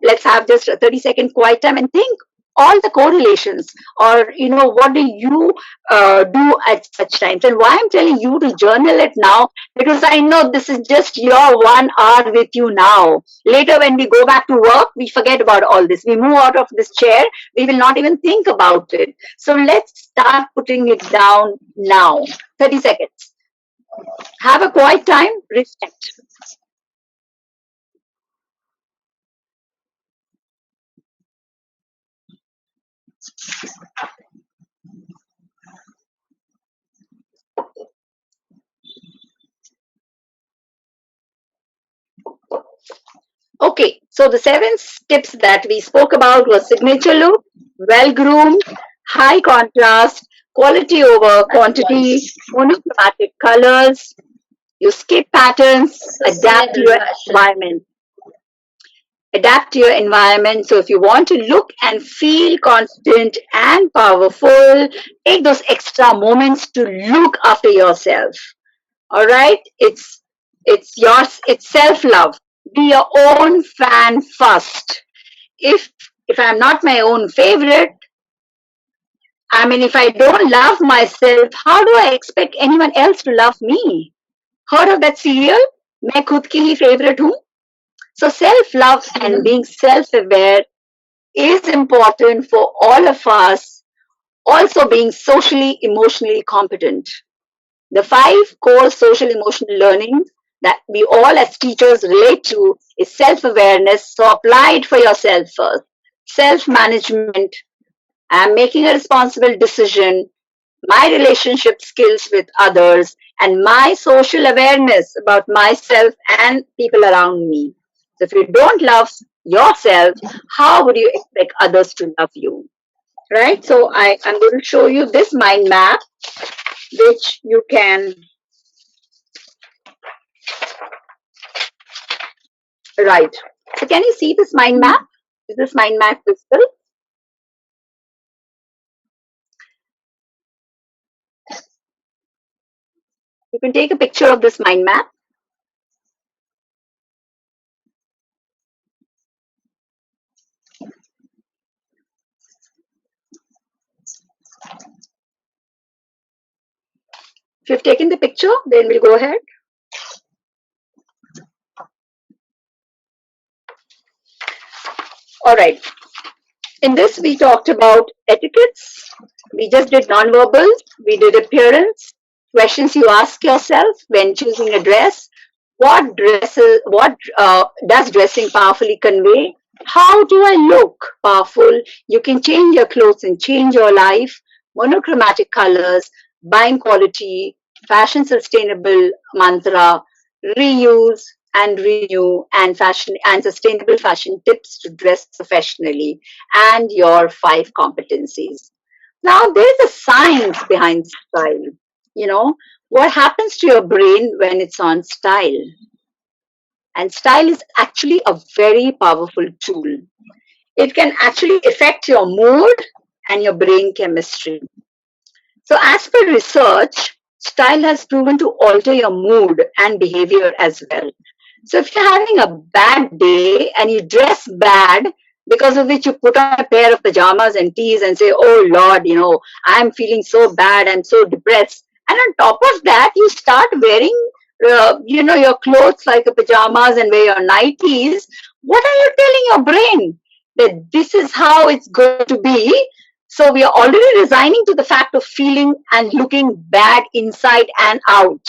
Let's have just a 30-second quiet time and think all the correlations, or what do you do at such times. And why I'm telling you to journal it now, because I know this is just your 1 hour with you now. Later when we go back to work, we forget about all this. We move out of this chair, we will not even think about it. So let's start putting it down now. 30 seconds. Have a quiet time, reflect. Okay, so the 7 tips that we spoke about was signature look, well groomed, high contrast, quality over quantity, monochromatic colors, you skip patterns, adapt to Sustainable your fashion. environment. Adapt to your environment. So if you want to look and feel confident and powerful, take those extra moments to look after yourself. All right, it's yours. It's self-love. Be your own fan first. If I'm not my own favorite, I mean, if I don't love myself, how do I expect anyone else to love me? Heard of that serial? मैं खुद की ही favorite हूँ. So self-love and being self-aware is important for all of us. Also being socially, emotionally competent. The 5 core social emotional learning that we all as teachers relate to is self-awareness. So apply it for yourself first. Self-management, I'm making a responsible decision, my relationship skills with others, and my social awareness about myself and people around me. So if you don't love yourself, how would you expect others to love you? Right? So I'm going to show you this mind map, which you can write. So can you see this mind map? Is this mind map visible? You can take a picture of this mind map. If you've taken the picture, then we'll go ahead. All right. In this, we talked about etiquettes. We just did nonverbal. We did appearance. Questions you ask yourself when choosing a dress. What does dressing powerfully convey? How do I look powerful? You can change your clothes and change your life. Monochromatic colors, buying quality, fashion sustainable mantra, reuse and renew, and fashion and sustainable fashion tips to dress professionally, and your 5 competencies. Now there's a science behind style. You know, what happens to your brain when it's on style? And style is actually a very powerful tool. It can actually affect your mood and your brain chemistry. So, as per research, style has proven to alter your mood and behavior as well. So, if you're having a bad day and you dress bad, because of which you put on a pair of pajamas and tees and say, oh Lord, I'm feeling so bad, I'm so depressed. And on top of that, you start wearing, your clothes like a pajamas and wear your nighties. What are you telling your brain? That this is how it's going to be. So we are already resigning to the fact of feeling and looking bad inside and out,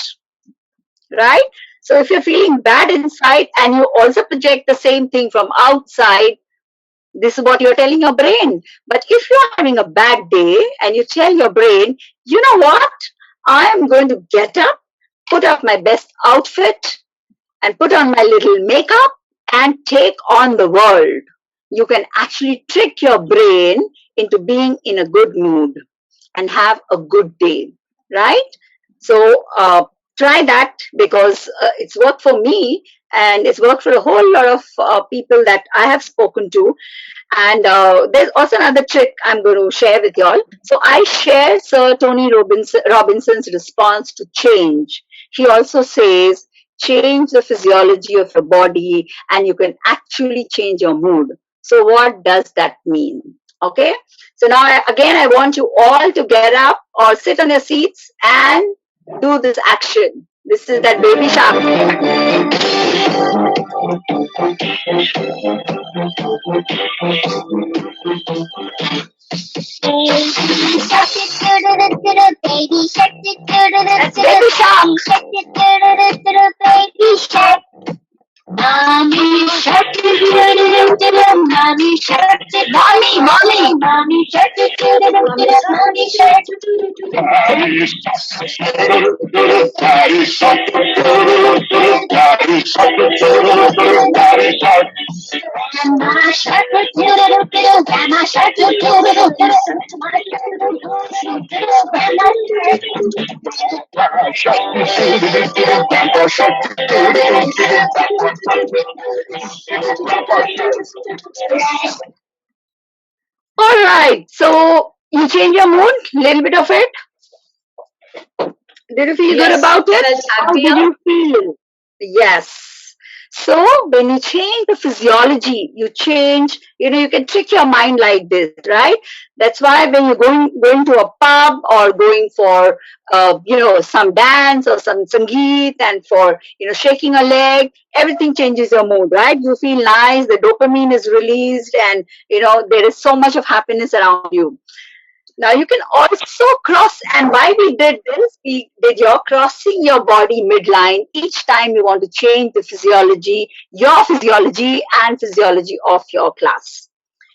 right? So if you're feeling bad inside and you also project the same thing from outside, this is what you're telling your brain. But if you're having a bad day and you tell your brain, you know what? I am going to get up, put up my best outfit, and put on my little makeup and take on the world. You can actually trick your brain into being in a good mood and have a good day, right? So try that because it's worked for me and it's worked for a whole lot of people that I have spoken to. And there's also another trick I'm going to share with y'all. So I share Sir Tony Robinson's response to change. He also says, change the physiology of your body and you can actually change your mood. So what does that mean? Okay. So now again, I want you all to get up or sit on your seats and do this action. This is that baby shark. Baby shark, baby shark, that's baby shark. Baby shark. Mommy shark, mommy shark, mommy shark, mommy shark. Daddy shark, daddy shark, daddy shark. Grandma shark, grandma shark, all right, so you change your mood, little bit of it. Did you feel good about it? How did you feel? Yes. So when you change the physiology, you change, you can trick your mind like this, right? That's why when you're going to a pub or going for, some dance or some sangeet and for, shaking a leg, everything changes your mood, right? You feel nice, the dopamine is released and, there is so much of happiness around you. Now you can also cross, and why we did this, we did your crossing your body midline each time you want to change the physiology, your physiology and physiology of your class.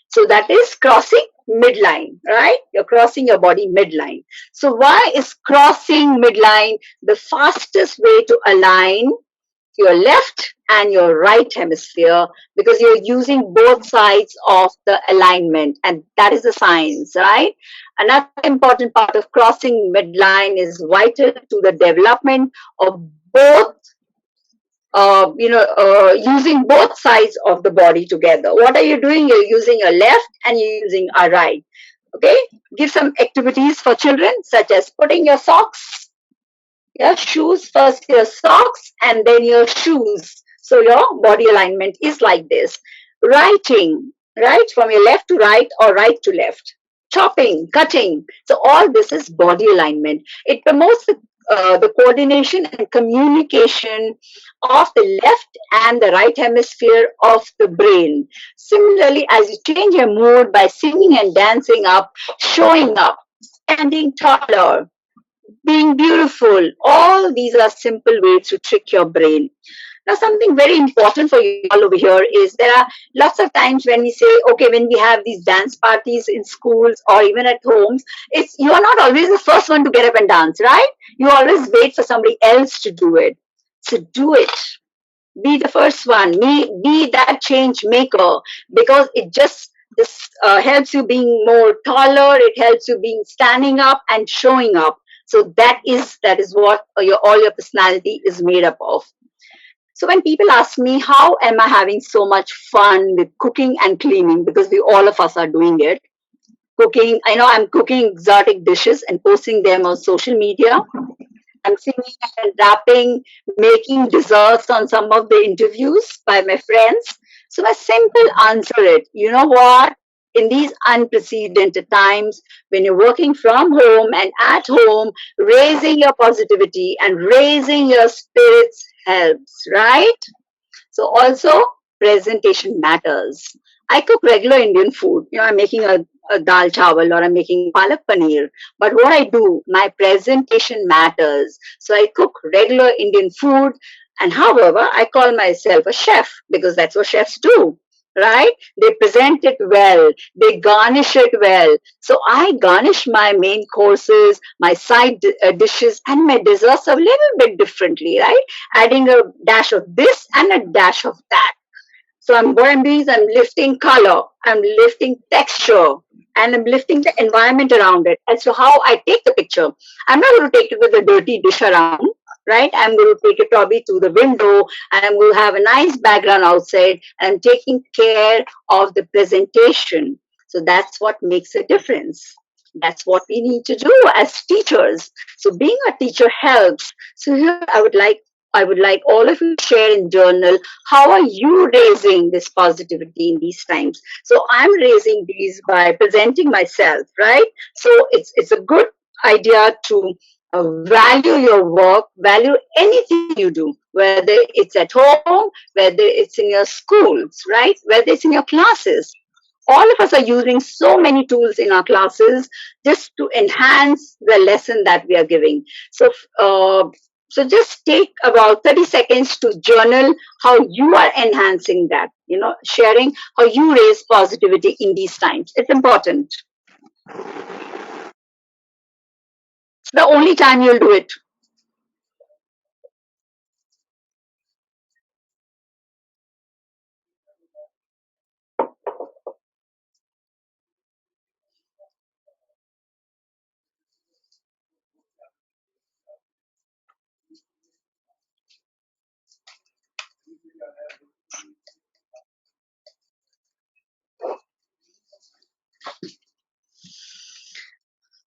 So that is crossing midline, right? You're crossing your body midline. So why is crossing midline the fastest way to align your left and your right hemisphere? Because you're using both sides of the alignment, and that is the science, right? Another important part of crossing midline is vital to the development of both, using both sides of the body together. What are you doing? You're using your left and you're using a right. Okay, give some activities for children, such as putting your socks, your shoes, first your socks and then your shoes. So your body alignment is like this. Writing, right, from your left to right or right to left. Chopping, cutting. So all this is body alignment. It promotes the coordination and communication of the left and the right hemisphere of the brain. Similarly, as you change your mood by singing and dancing up, showing up, standing taller, being beautiful, all these are simple ways to trick your brain. Now, something very important for you all over here is there are lots of times when we say, okay, when we have these dance parties in schools or even at homes, you are not always the first one to get up and dance, right? You always wait for somebody else to do it. So do it. Be the first one. Be that change maker, because it just this helps you being more taller. It helps you being standing up and showing up. So that is what all your personality is made up of. So when people ask me, how am I having so much fun with cooking and cleaning? Because all of us are doing it. Cooking, I know I'm cooking exotic dishes and posting them on social media. I'm singing and rapping, making desserts on some of the interviews by my friends. So my simple answer is, you know what? In these unprecedented times, when you're working from home and at home, raising your positivity and raising your spirits helps, right? So also presentation matters. I cook regular Indian food. I'm making a dal chawal or I'm making palak paneer. But what I do, my presentation matters. So I cook regular Indian food. And however, I call myself a chef because that's what chefs do, right? They present it well, they garnish it well. So I garnish my main courses, my side dishes, and my desserts a little bit differently, right? Adding a dash of this and a dash of that. So what I'm doing is I'm lifting color, I'm lifting texture, and I'm lifting the environment around it as to how I take the picture. I'm not going to take it with a dirty dish around, right? I'm going to take it probably to the window and I'm going to have a nice background outside and I'm taking care of the presentation. So that's what makes a difference. That's what we need to do as teachers. So being a teacher helps. So here I would like all of you to share in journal how are you raising this positivity in these times. So I'm raising these by presenting myself, right? So it's a good idea to value your work, value anything you do, whether it's at home, whether it's in your schools, right? Whether it's in your classes. All of us are using so many tools in our classes just to enhance the lesson that we are giving. So, so just take about 30 seconds to journal how you are enhancing that, sharing how you raise positivity in these times. It's important. It's the only time you'll do it.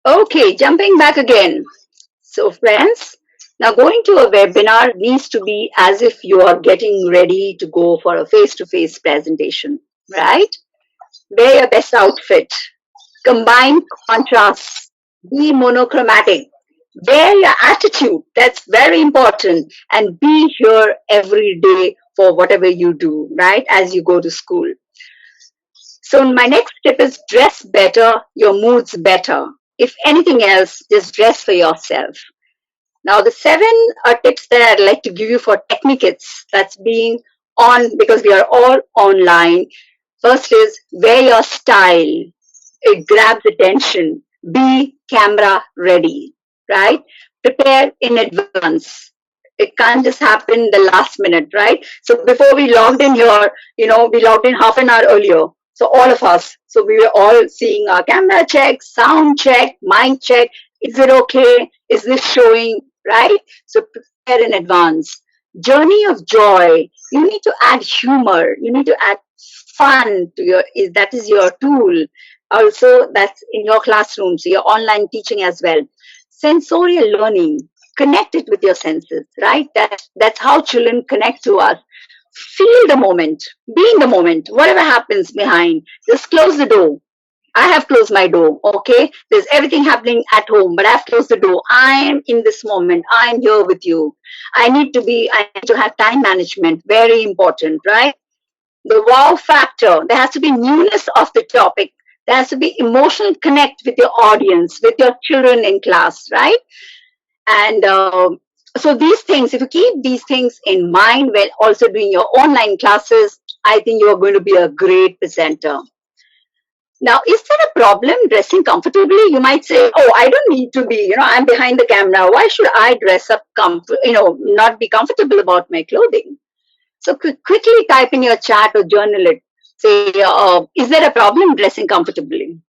Okay, jumping back again. So, friends, now going to a webinar needs to be as if you are getting ready to go for a face to face presentation, right? Wear your best outfit, combine contrasts, be monochromatic, wear your attitude, that's very important, and be here every day for whatever you do, right? As you go to school. So, my next tip is dress better, your mood's better. If anything else, just dress for yourself. Now, the seven tips that I'd like to give you for techniques that's being on because we are all online. First is wear your style. It grabs attention. Be camera ready, right? Prepare in advance. It can't just happen the last minute, right? So before we logged in here, we logged in half an hour earlier. So all of us, so we were all seeing our camera check, sound check, mic check. Is it okay? Is this showing, right? So prepare in advance. Journey of joy. You need to add humor. You need to add fun to that is your tool. Also, that's in your classroom, so your online teaching as well. Sensorial learning, connect it with your senses, right? That's how children connect to us. Feel the moment, be in the moment, whatever happens behind, just close the door. I have closed my door, okay? There's everything happening at home, but I've closed the door. I am in this moment. I'm here with you. I need to have time management, very important, right? The wow factor. There has to be newness of the topic. There has to be emotional connect with your audience, with your children in class, right? And so these things, if you keep these things in mind while also doing your online classes, I think you are going to be a great presenter. Now, is there a problem dressing comfortably? You might say, oh, I don't need to be, I'm behind the camera. Why should I dress up, not be comfortable about my clothing? So quickly type in your chat or journal it. Say, is there a problem dressing comfortably?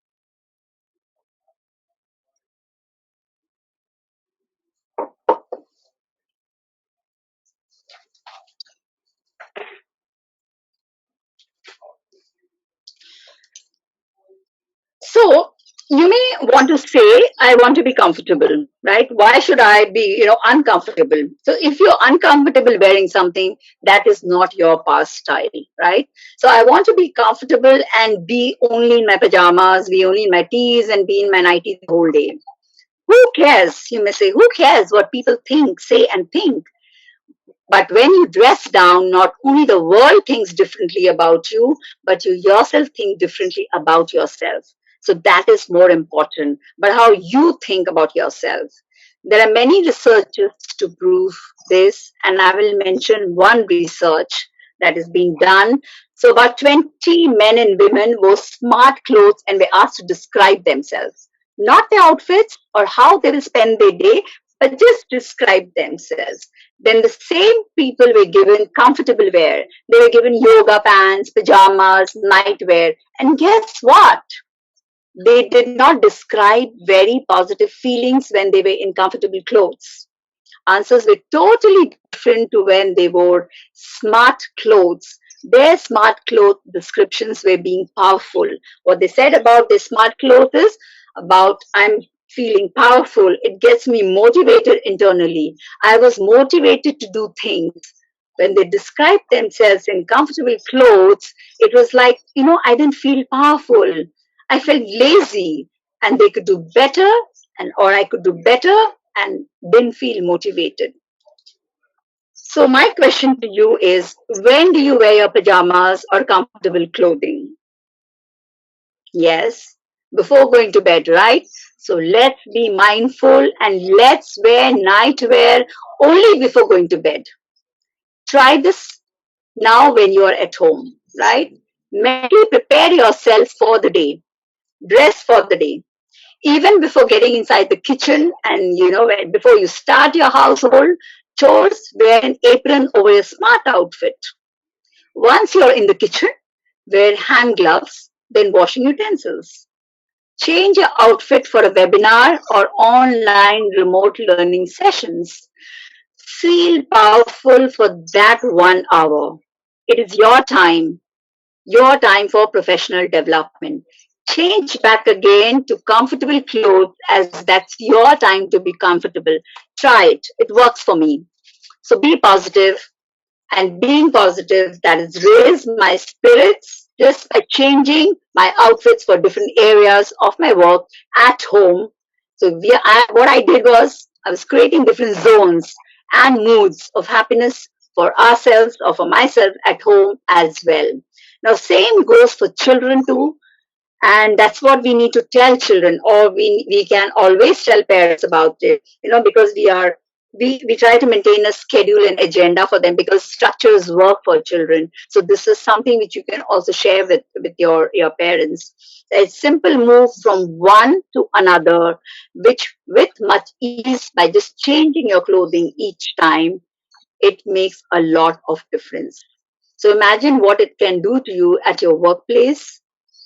So you may want to say, I want to be comfortable, right? Why should I be, uncomfortable? So if you're uncomfortable wearing something, that is not your past style, right? So I want to be comfortable and be only in my pajamas, be only in my tees and be in my nighties the whole day. Who cares? You may say, who cares what people think, say, and think? But when you dress down, not only the world thinks differently about you, but you yourself think differently about yourself. So that is more important. But how you think about yourself. There are many researches to prove this, and I will mention one research that is being done. So about 20 men and women wore smart clothes and were asked to describe themselves. Not their outfits or how they will spend their day, but just describe themselves. Then the same people were given comfortable wear. They were given yoga pants, pajamas, nightwear. And guess what? They did not describe very positive feelings when they were in comfortable clothes. Answers were totally different to when they wore smart clothes. Their smart clothes descriptions were being powerful. What they said about their smart clothes is about I'm feeling powerful. It gets me motivated internally. I was motivated to do things. When they described themselves in comfortable clothes, it was like, I didn't feel powerful. I felt lazy and they could do better or I could do better and didn't feel motivated. So my question to you is, when do you wear your pajamas or comfortable clothing? Yes, before going to bed, right? So let's be mindful and let's wear nightwear only before going to bed. Try this now when you are at home, right? Mentally prepare yourself for the day. Dress for the day. Even before getting inside the kitchen and before you start your household chores, wear an apron over a smart outfit. Once you're in the kitchen, wear hand gloves, then washing utensils. Change your outfit for a webinar or online remote learning sessions. Feel powerful for that 1 hour. It is your time for professional development. Change back again to comfortable clothes as that's your time to be comfortable. Try it. It works for me. So be positive, and being positive, that has raised my spirits just by changing my outfits for different areas of my work at home. So what I did was I was creating different zones and moods of happiness for ourselves or for myself at home as well. Now, same goes for children too. And that's what we need to tell children, or we can always tell parents about it, because we try to maintain a schedule and agenda for them because structures work for children. So this is something which you can also share with your parents. A simple move from one to another, which with much ease by just changing your clothing each time, it makes a lot of difference. So imagine what it can do to you at your workplace,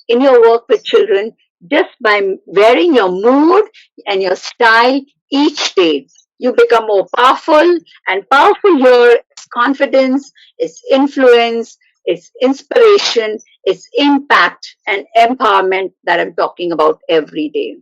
in your work with children, just by wearing your mood and your style each day. You become more powerful, and powerful here is confidence, it's influence, it's inspiration, it's impact and empowerment that I'm talking about every day.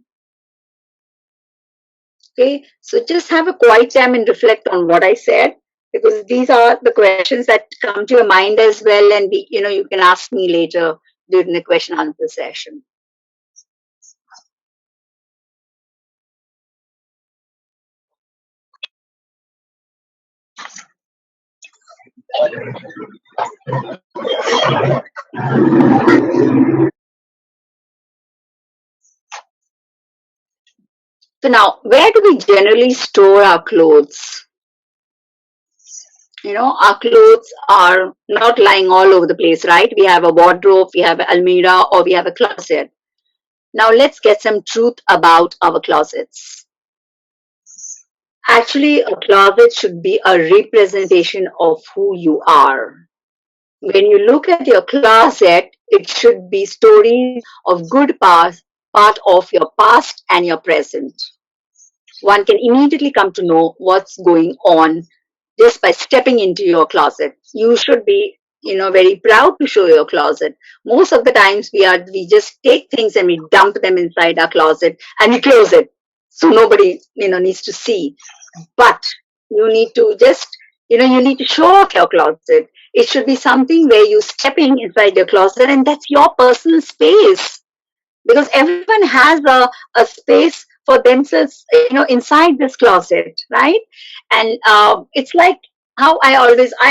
Okay, so just have a quiet time and reflect on what I said, because these are the questions that come to your mind as well, and you can ask me later during the question answer session. So now, where do we generally store our clothes? Our clothes are not lying all over the place, right? We have a wardrobe, we have an almirah, or we have a closet. Now let's get some truth about our closets. Actually, a closet should be a representation of who you are. When you look at your closet, it should be stories of good part of your past and your present. One can immediately come to know what's going on just by stepping into your closet. You should be, very proud to show your closet. Most of the times we just take things and we dump them inside our closet and we close it. So nobody, needs to see. But you need to you need to show off your closet. It should be something where you stepping inside your closet and that's your personal space, because everyone has a space for themselves, inside this closet, right? And it's like how I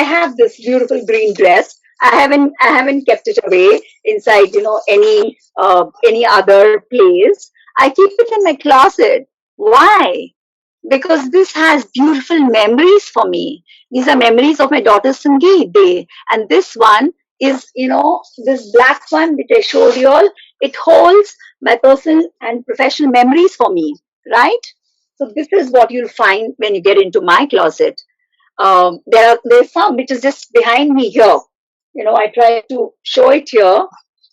have this beautiful green dress. I haven't kept it away inside, any other place. I keep it in my closet. Why? Because this has beautiful memories for me. These are memories of my daughter's Sangeet day, and this one is, this black one which I showed you all. It holds my personal and professional memories for me, right? So this is what you'll find when you get into my closet. There's some which is just behind me here. I try to show it here.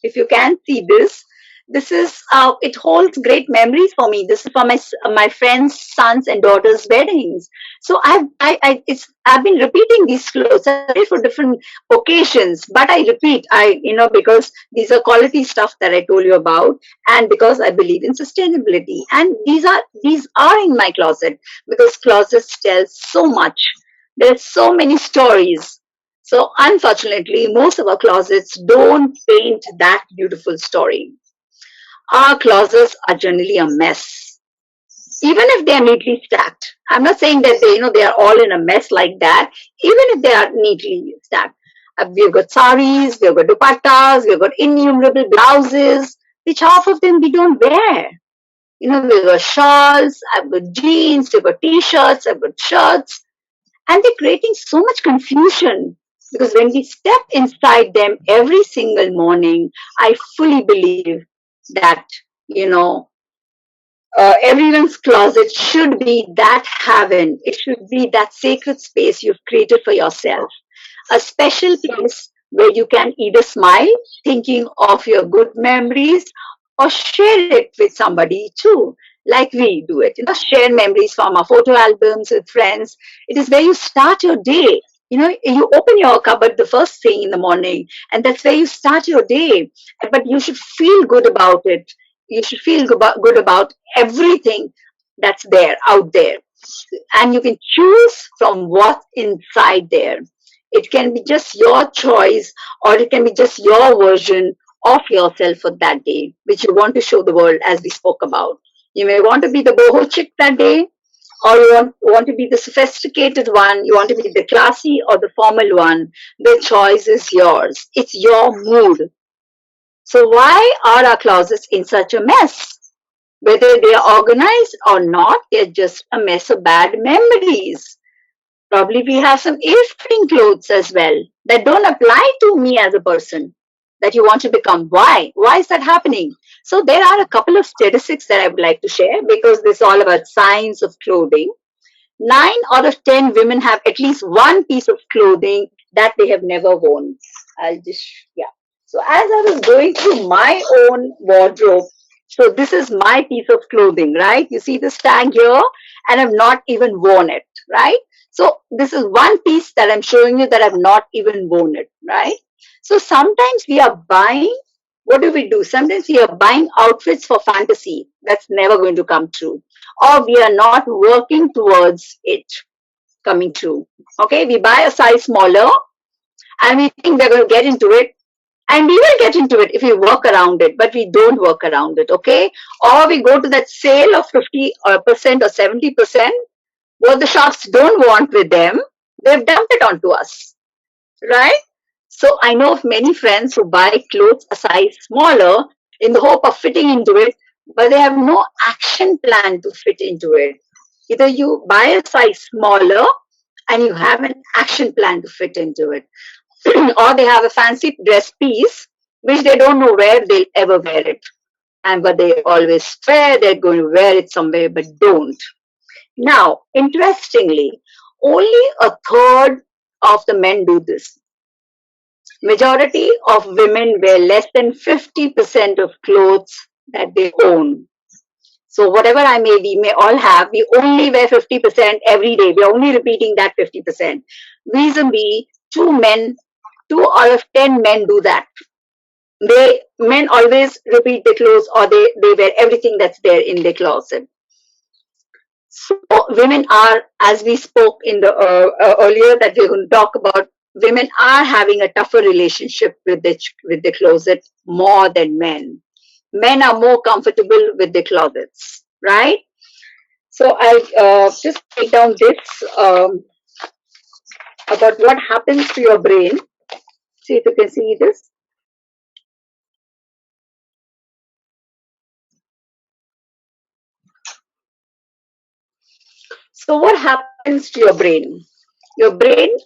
If you can see this, this is it holds great memories for me. This is for my friends' sons and daughters' weddings. So I've been repeating these clothes for different occasions, but I repeat, because these are quality stuff that I told you about, and because I believe in sustainability, and these are in my closet because closets tell so much. There's so many stories. So unfortunately, most of our closets don't paint that beautiful story. Our closets are generally a mess, even if they are neatly stacked. I'm not saying that they are all in a mess like that. Even if they are neatly stacked, we've got saris, we've got dupattas, we've got innumerable blouses, which half of them we don't wear. We've got shawls, I've got jeans, we've got t-shirts, I've got shirts, and they're creating so much confusion because when we step inside them every single morning, I fully believe that, you know, everyone's closet should be that heaven. It should be that sacred space you've created for yourself. A special place where you can either smile, thinking of your good memories, or share it with somebody too, like we do it. Share memories from our photo albums with friends. It is where you start your day. You open your cupboard the first thing in the morning, and that's where you start your day. But you should feel good about it. You should feel good about everything that's there out there, and you can choose from what's inside there. It can be just your choice, or it can be just your version of yourself for that day, which you want to show the world, as we spoke about. You may want to be the boho chick that day, or you want to be the sophisticated one, you want to be the classy or the formal one. The choice is yours. It's your mood. So why are our closets in such a mess? Whether they are organized or not, they're just a mess of bad memories. Probably we have some ill-fitting clothes as well that don't apply to me as a person that you want to become. Why? Why is that happening? So there are a couple of statistics that I would like to share because this is all about science of clothing. 9 out of 10 women have at least one piece of clothing that they have never worn. Yeah. So as I was going through my own wardrobe, so this is my piece of clothing, right? You see this tag here, and I've not even worn it, right? So this is one piece that I'm showing you that I've not even worn it, right? So sometimes we are buying, what do we do? Sometimes we are buying outfits for fantasy. That's never going to come true. Or we are not working towards it coming true. Okay, we buy a size smaller and we think we're going to get into it. And we will get into it if we work around it, but we don't work around it, okay? Or we go to that sale of 50% or 70%. What the shops don't want with them, they've dumped it onto us, right? So I know of many friends who buy clothes a size smaller in the hope of fitting into it, but they have no action plan to fit into it. Either you buy a size smaller and you have an action plan to fit into it, or they have a fancy dress piece which they don't know where they'll ever wear it. And but they always swear they're going to wear it somewhere, but don't. Now, interestingly, only a third of the men do this. Majority of women wear less than 50% of clothes that they own. So whatever we may all have, we only wear 50% every day. We are only repeating that 50%. Reason be, 2 out of 10 men do that. Men always repeat their clothes, or they wear everything that's there in their closet. So women are, as we spoke in the earlier that we're going to talk about, women are having a tougher relationship with the closet more than men. Men are more comfortable with the closets, right? So I'll just take down this about what happens to your brain. See if you can see this. So what happens to your brain? Your brain,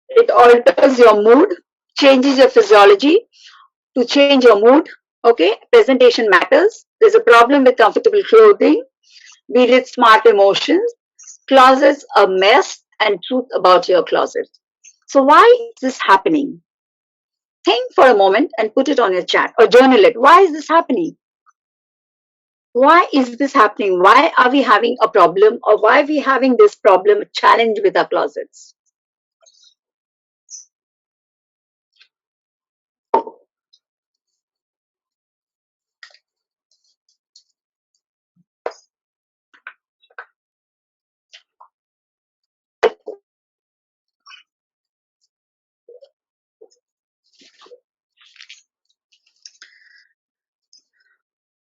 it alters your mood, changes your physiology, to change your mood. Okay, presentation matters. There's a problem with comfortable clothing. We did smart emotions, closets a mess, and truth about your closet. So why is this happening? Think for a moment and put it on your chat or journal it. Why is this happening? Why is this happening? Why are we having a problem, or why are we having this problem, challenge with our closets?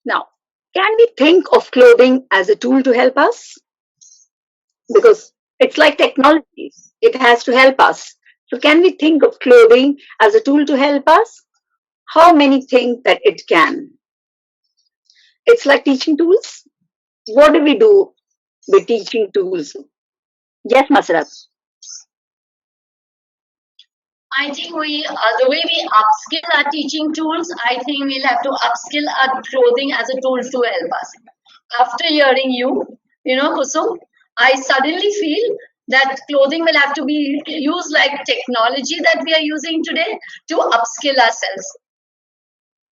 Now, can we think of clothing as a tool to help us? Because it's like technology, it has to help us. So, can we think of clothing as a tool to help us? How many think that it can? It's like teaching tools. What do we do with teaching tools? Yes, Masrat. I think the way we upskill our teaching tools, I think we'll have to upskill our clothing as a tool to help us. After hearing Kusum, I suddenly feel that clothing will have to be used like technology that we are using today to upskill ourselves.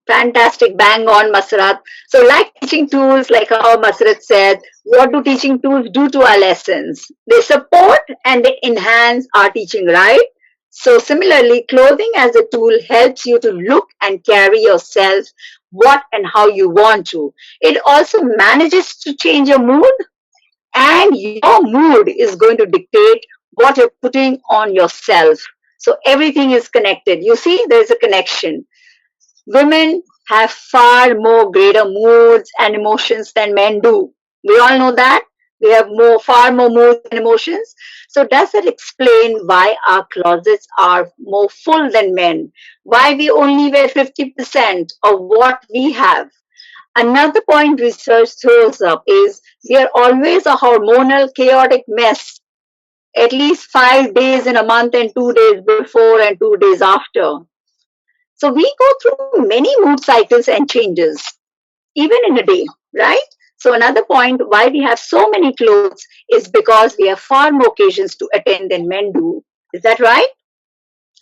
Fantastic, bang on, Masrat. So, like teaching tools, like how Masrat said, what do teaching tools do to our lessons? They support and they enhance our teaching, right? So, similarly, clothing as a tool helps you to look and carry yourself what and how you want to. It also manages to change your mood, and your mood is going to dictate what you're putting on yourself. So, everything is connected. You see, there's a connection. Women have far more greater moods and emotions than men do. We all know that. We have far more moods and emotions. So does that explain why our closets are more full than men? Why we only wear 50% of what we have? Another point research throws up is we are always a hormonal chaotic mess, at least 5 days in a month and 2 days before and 2 days after. So we go through many mood cycles and changes, even in a day, right? So another point why we have so many clothes is because we have far more occasions to attend than men do. Is that right?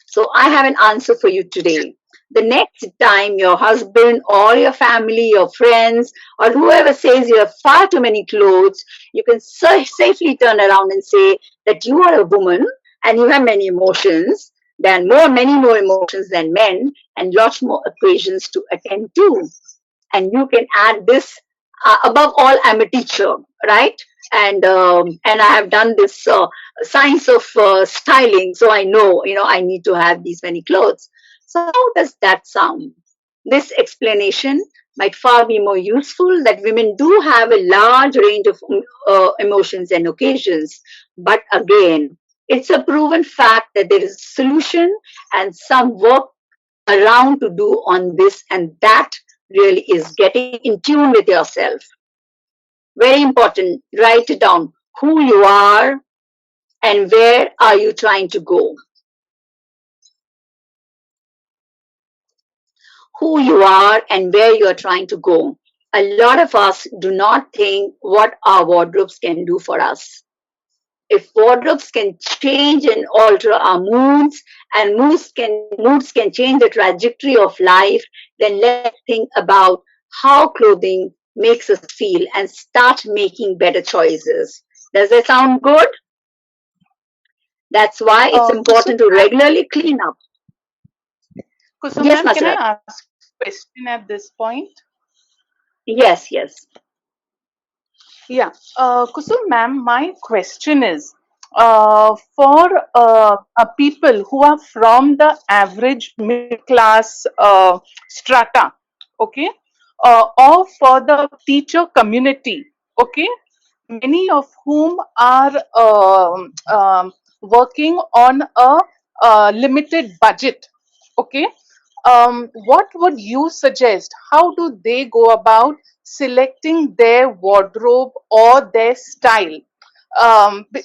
So I have an answer for you today. The next time your husband or your family, your friends, or whoever says you have far too many clothes, you can safely turn around and say that you are a woman and you have many emotions, many more emotions than men, and lots more occasions to attend to. And you can add this, above all, I'm a teacher, right? And I have done this science of styling, so I know, I need to have these many clothes. So how does that sound? This explanation might far be more useful, that women do have a large range of emotions and occasions, but again, it's a proven fact that there is a solution and some work around to do on this, and that really is getting in tune with yourself. Very important. Write it down. Who you are and where are you trying to go? Who you are and where you are trying to go. A lot of us do not think what our wardrobes can do for us. If wardrobes can change and alter our moods, and moods can change the trajectory of life, then let's think about how clothing makes us feel and start making better choices. Does that sound good? That's why it's Kusum, important to regularly clean up. Kusum Yes, ma'am, can I Masrat. ask a question at this point? Yes, yes. Yeah, Kusum ma'am, my question is for people who are from the average middle class strata, okay, or for the teacher community, okay, many of whom are working on a limited budget, okay, what would you suggest? How do they go about selecting their wardrobe or their style?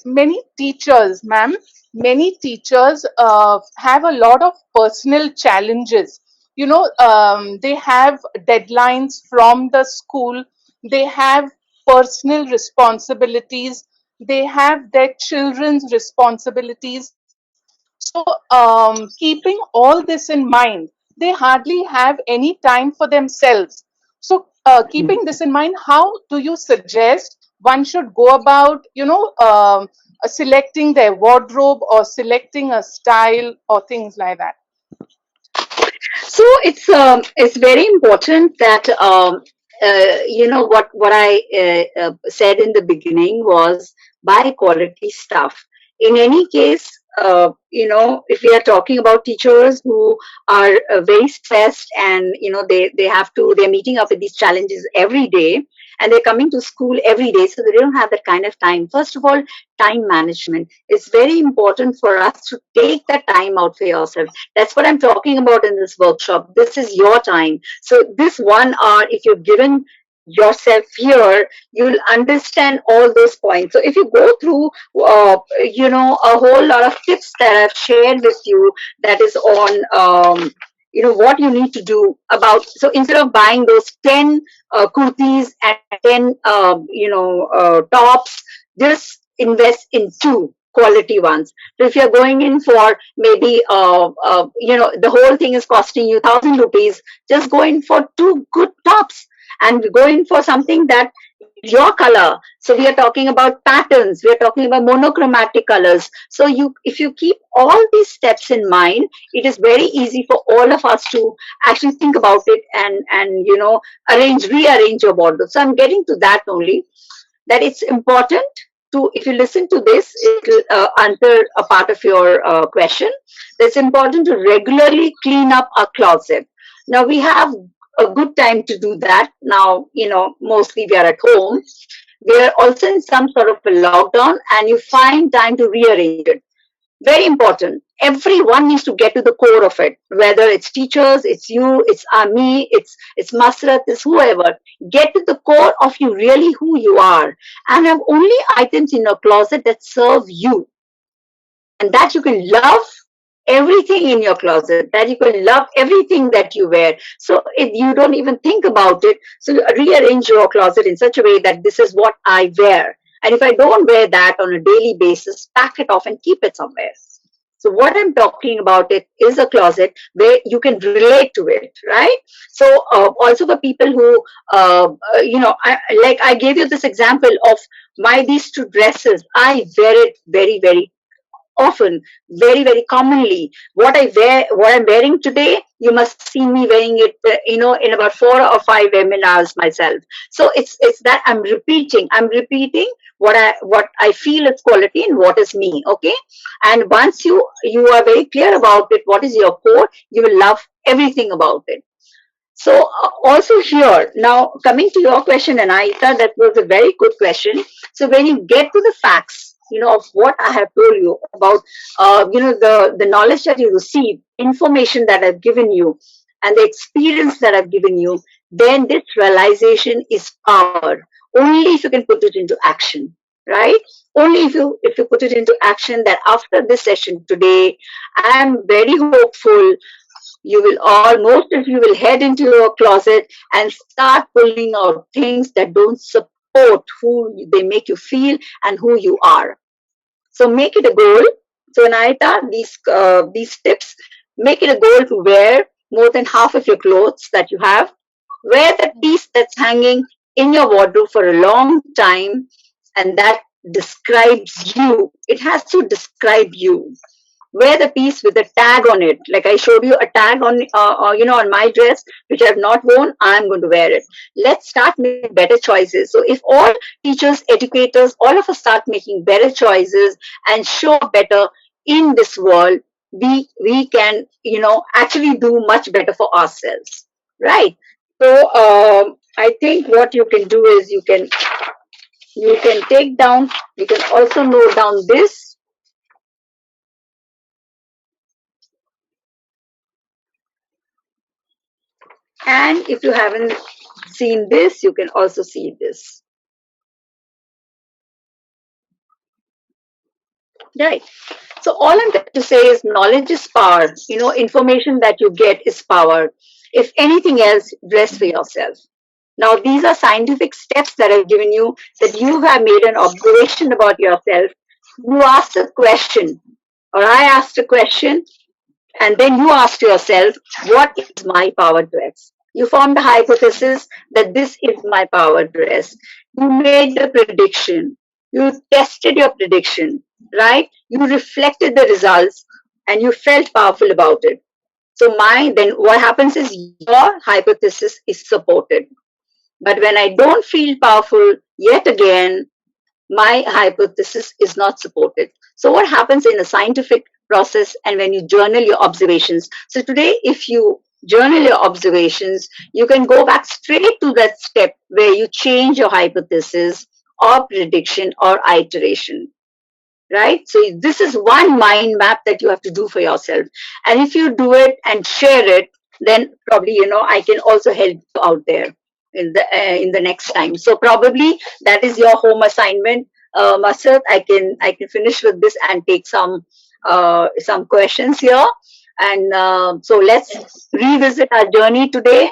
Many teachers, ma'am, many teachers have a lot of personal challenges. They have deadlines from the school, they have personal responsibilities, they have their children's responsibilities. So, keeping all this in mind, they hardly have any time for themselves. So, keeping this in mind, how do you suggest one should go about, selecting their wardrobe or selecting a style or things like that? So it's very important that what I said in the beginning was buy quality stuff. In any case, if we are talking about teachers who are very stressed, and they have to, they're meeting up with these challenges every day, and they're coming to school every day, so they don't have that kind of time. First of all, time management. It's very important for us to take that time out for yourself. That's what I'm talking about in this workshop. This is your time. So this 1 hour, if you've given yourself here, you'll understand all those points. So if you go through, a whole lot of tips that I've shared with you, that is on, what you need to do about. So instead of buying those 10 kurtis and 10, tops, just invest in two quality ones. So if you're going in for maybe, the whole thing is costing you 1,000 rupees, just go in for two good tops and go in for something that your color. So we are talking about patterns, we are talking about monochromatic colors. So if you keep all these steps in mind, it is very easy for all of us to actually think about it, and rearrange your wardrobe. So I'm getting to that only, that it's important to, if you listen to this, it will answer a part of your question. It's important to regularly clean up our closet. Now we have a good time to do that. Now, mostly we are at home. We are also in some sort of a lockdown, and you find time to rearrange it. Very important. Everyone needs to get to the core of it, whether it's teachers, it's you, it's me, it's Masrat, it's whoever. Get to the core of you, really who you are, and have only items in your closet that serve you, and that you can love everything in your closet, that you can love everything that you wear. So if you don't even think about it, so rearrange your closet in such a way that this is what I wear. And if I don't wear that on a daily basis, pack it off and keep it somewhere. So what I'm talking about it is a closet where you can relate to it, right? So also for people who, I gave you this example of my these two dresses. I wear it very, very often, very, very commonly. What I'm wearing today, you must see me wearing it, in about 4 or 5 webinars myself. So it's that I'm repeating what I feel is quality and what is me. Okay, and once you are very clear about it, what is your core, you will love everything about it. So also here, now coming to your question, Anahita, that was a very good question. So when you get to the facts, of what I have told you about, the knowledge that you receive, information that I've given you, and the experience that I've given you, then this realization is power. Only if you can put it into action, right? Only if you put it into action. That after this session today, I am very hopeful you will all, most of you will head into your closet and start pulling out things that don't support who they make you feel and who you are. So make it a goal. So Naita, these tips, make it a goal to wear more than half of your clothes that you have. Wear the piece that's hanging in your wardrobe for a long time, and that describes you. It has to describe you. Wear the piece with a tag on it. Like I showed you a tag on my dress, which I have not worn, I'm going to wear it. Let's start making better choices. So if all teachers, educators, all of us start making better choices and show better in this world, we can, actually do much better for ourselves. Right. So I think what you can do is you can take down, you can also note down this. And if you haven't seen this, you can also see this. Right. So all I'm trying to say is knowledge is power. Information that you get is power. If anything else, dress for yourself. Now, these are scientific steps that I've given you, that you have made an observation about yourself. You asked a question, or I asked a question, and then you asked yourself, what is my power dress? You formed a hypothesis that this is my power dress. You made the prediction. You tested your prediction, right? You reflected the results and you felt powerful about it. So then what happens is your hypothesis is supported. But when I don't feel powerful yet again, my hypothesis is not supported. So what happens in a scientific process and when you journal your observations? So today, if you journal your observations, you can go back straight to that step where you change your hypothesis or prediction or iteration, right? So this is one mind map that you have to do for yourself. And if you do it and share it, then probably, I can also help you out there in the next time. So probably that is your home assignment, Masrat. I can finish with this and take some questions here. And so let's Yes. revisit our journey today,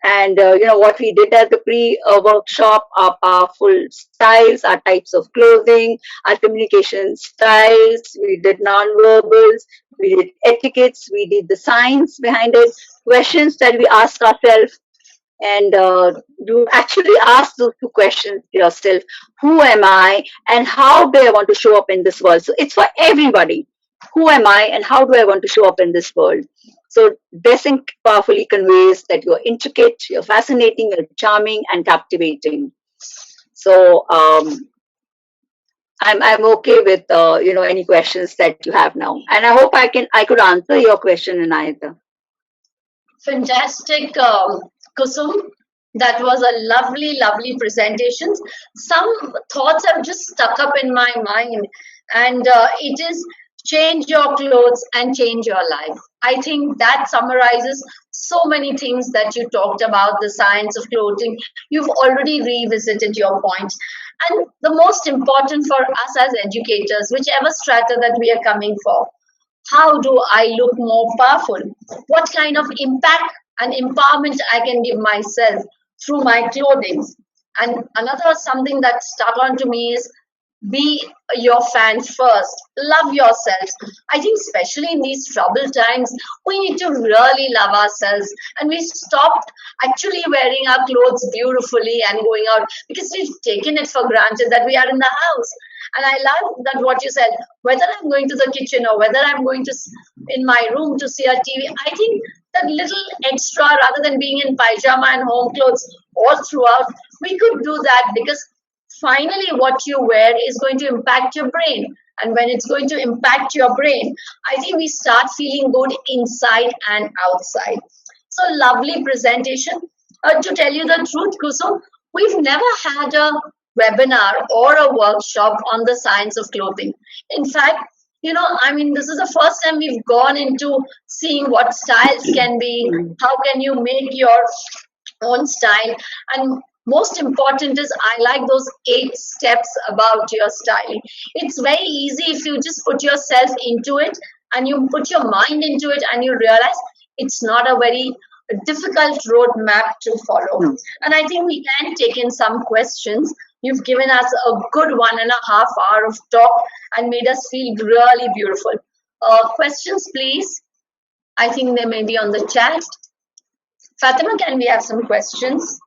and what we did at the pre-workshop, our powerful styles, our types of clothing, our communication styles. We did non-verbals, we did etiquettes, we did the science behind it, questions that we ask ourselves, and you actually ask those two questions to yourself: who am I, and how do I want to show up in this world? So it's for everybody. Who am I, and how do I want to show up in this world? So dressing powerfully conveys that you're intricate, you're fascinating, you're charming, and captivating. So I'm okay with any questions that you have now, and I hope I could answer your question, Anayata. Fantastic, Kusum. That was a lovely, lovely presentation. Some thoughts have just stuck up in my mind, and it is change your clothes and change your life. I think that summarizes so many things that you talked about the science of clothing. You've already revisited your points. And the most important for us as educators, whichever strata that we are coming for, how do I look more powerful? What kind of impact and empowerment I can give myself through my clothing? And another something that stuck onto me is be your fan first. Love yourselves. I think especially in these troubled times, we need to really love ourselves, and we stopped actually wearing our clothes beautifully and going out because we've taken it for granted that we are in the house. And I love that what you said, whether I'm going to the kitchen or whether I'm going to in my room to see a TV, I think that little extra rather than being in pajama and home clothes all throughout, we could do that because finally what you wear is going to impact your brain, and when it's going to impact your brain, I think we start feeling good inside and outside. So lovely presentation. To tell you the truth, Kusum, we've never had a webinar or a workshop on the science of clothing. In fact, I mean, this is the first time we've gone into seeing what styles can be, how can you make your own style, and most important is I like those 8 steps about your style. It's very easy if you just put yourself into it and you put your mind into it and you realize it's not a very difficult roadmap to follow. And I think we can take in some questions. You've given us a good 1.5 hour of talk and made us feel really beautiful. Questions, please. I think they may be on the chat. Fatima, can we have some questions?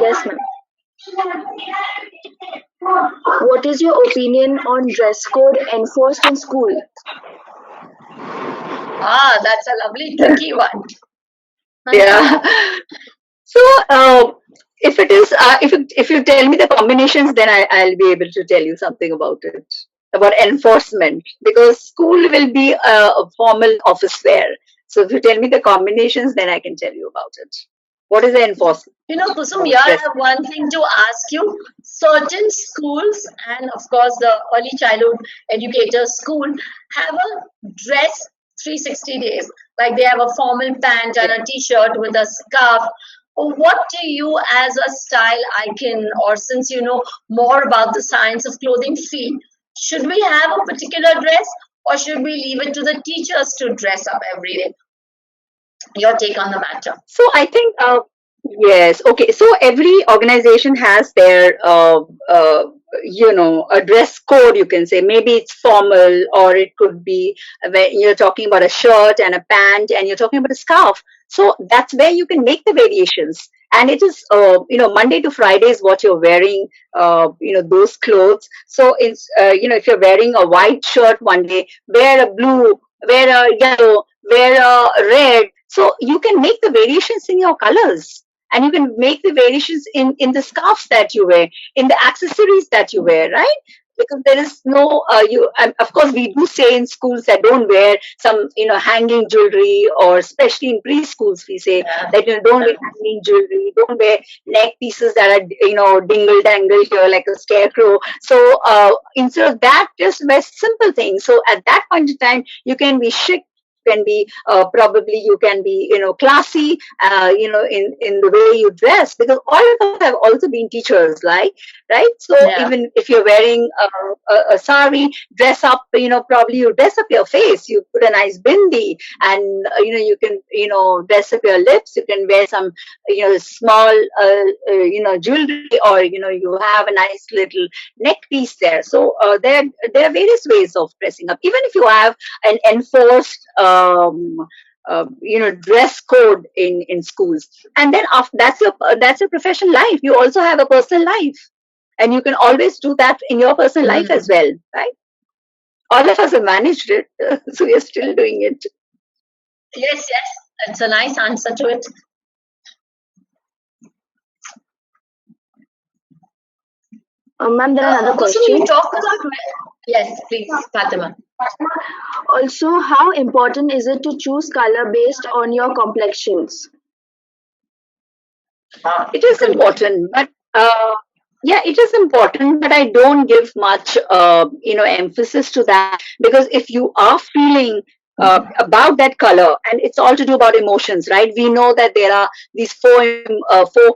Yes, ma'am. What is your opinion on dress code enforced in school? Ah, that's a lovely, tricky one. Yeah. So if you tell me the combinations, then I'll be able to tell you something about it, about enforcement, because school will be a formal office wear. So if you tell me the combinations, then I can tell you about it. What is the enforcement? Kusum, here I Yes. have one thing to ask you. Certain schools, and of course the early childhood educators school, have a dress 360 days. Like they have a formal pant and a t-shirt with a scarf. What do you, as a style icon, or since you know more about the science of clothing, feel? Should we have a particular dress, or should we leave it to the teachers to dress up every day? Your take on the matter. So I think, yes, okay. So every organization has their, a dress code, you can say. Maybe it's formal, or it could be when you're talking about a shirt and a pant, and you're talking about a scarf. So that's where you can make the variations. And it is, Monday to Friday is what you're wearing, those clothes. So it's, if you're wearing a white shirt one day, wear a blue, wear a yellow, wear a red. So you can make the variations in your colors, and you can make the variations in the scarves that you wear, in the accessories that you wear, right? Because there is no, of course, we do say in schools that don't wear some, hanging jewelry, or especially in preschools, we say Yeah. that, don't wear hanging jewelry, don't wear neck pieces that are, dingle dangle here like a scarecrow. So instead of that, just wear simple things. So at that point in time, you can be chic, can be probably you can be classy, in the way you dress, because all of us have also been teachers, like, right? So Yeah. even if you're wearing a sari, dress up, probably you dress up your face, you put a nice bindi, and you can dress up your lips, you can wear some small jewelry, or you have a nice little neck piece there. So there are various ways of dressing up, even if you have an enforced dress code in schools. And then after, that's your professional life. You also have a personal life, and you can always do that in your personal life as well, right? All of us have managed it, so we are still doing it. Yes, yes, that's a nice answer to it. Ma'am, there are another Also, when you question. talk about yes, please, Fatima. Also, how important is it to choose color based on your complexions? It is Good one. important, but yeah, it is important, but I don't give much, emphasis to that, because if you are feeling about that color, and it's all to do about emotions, right? We know that there are these four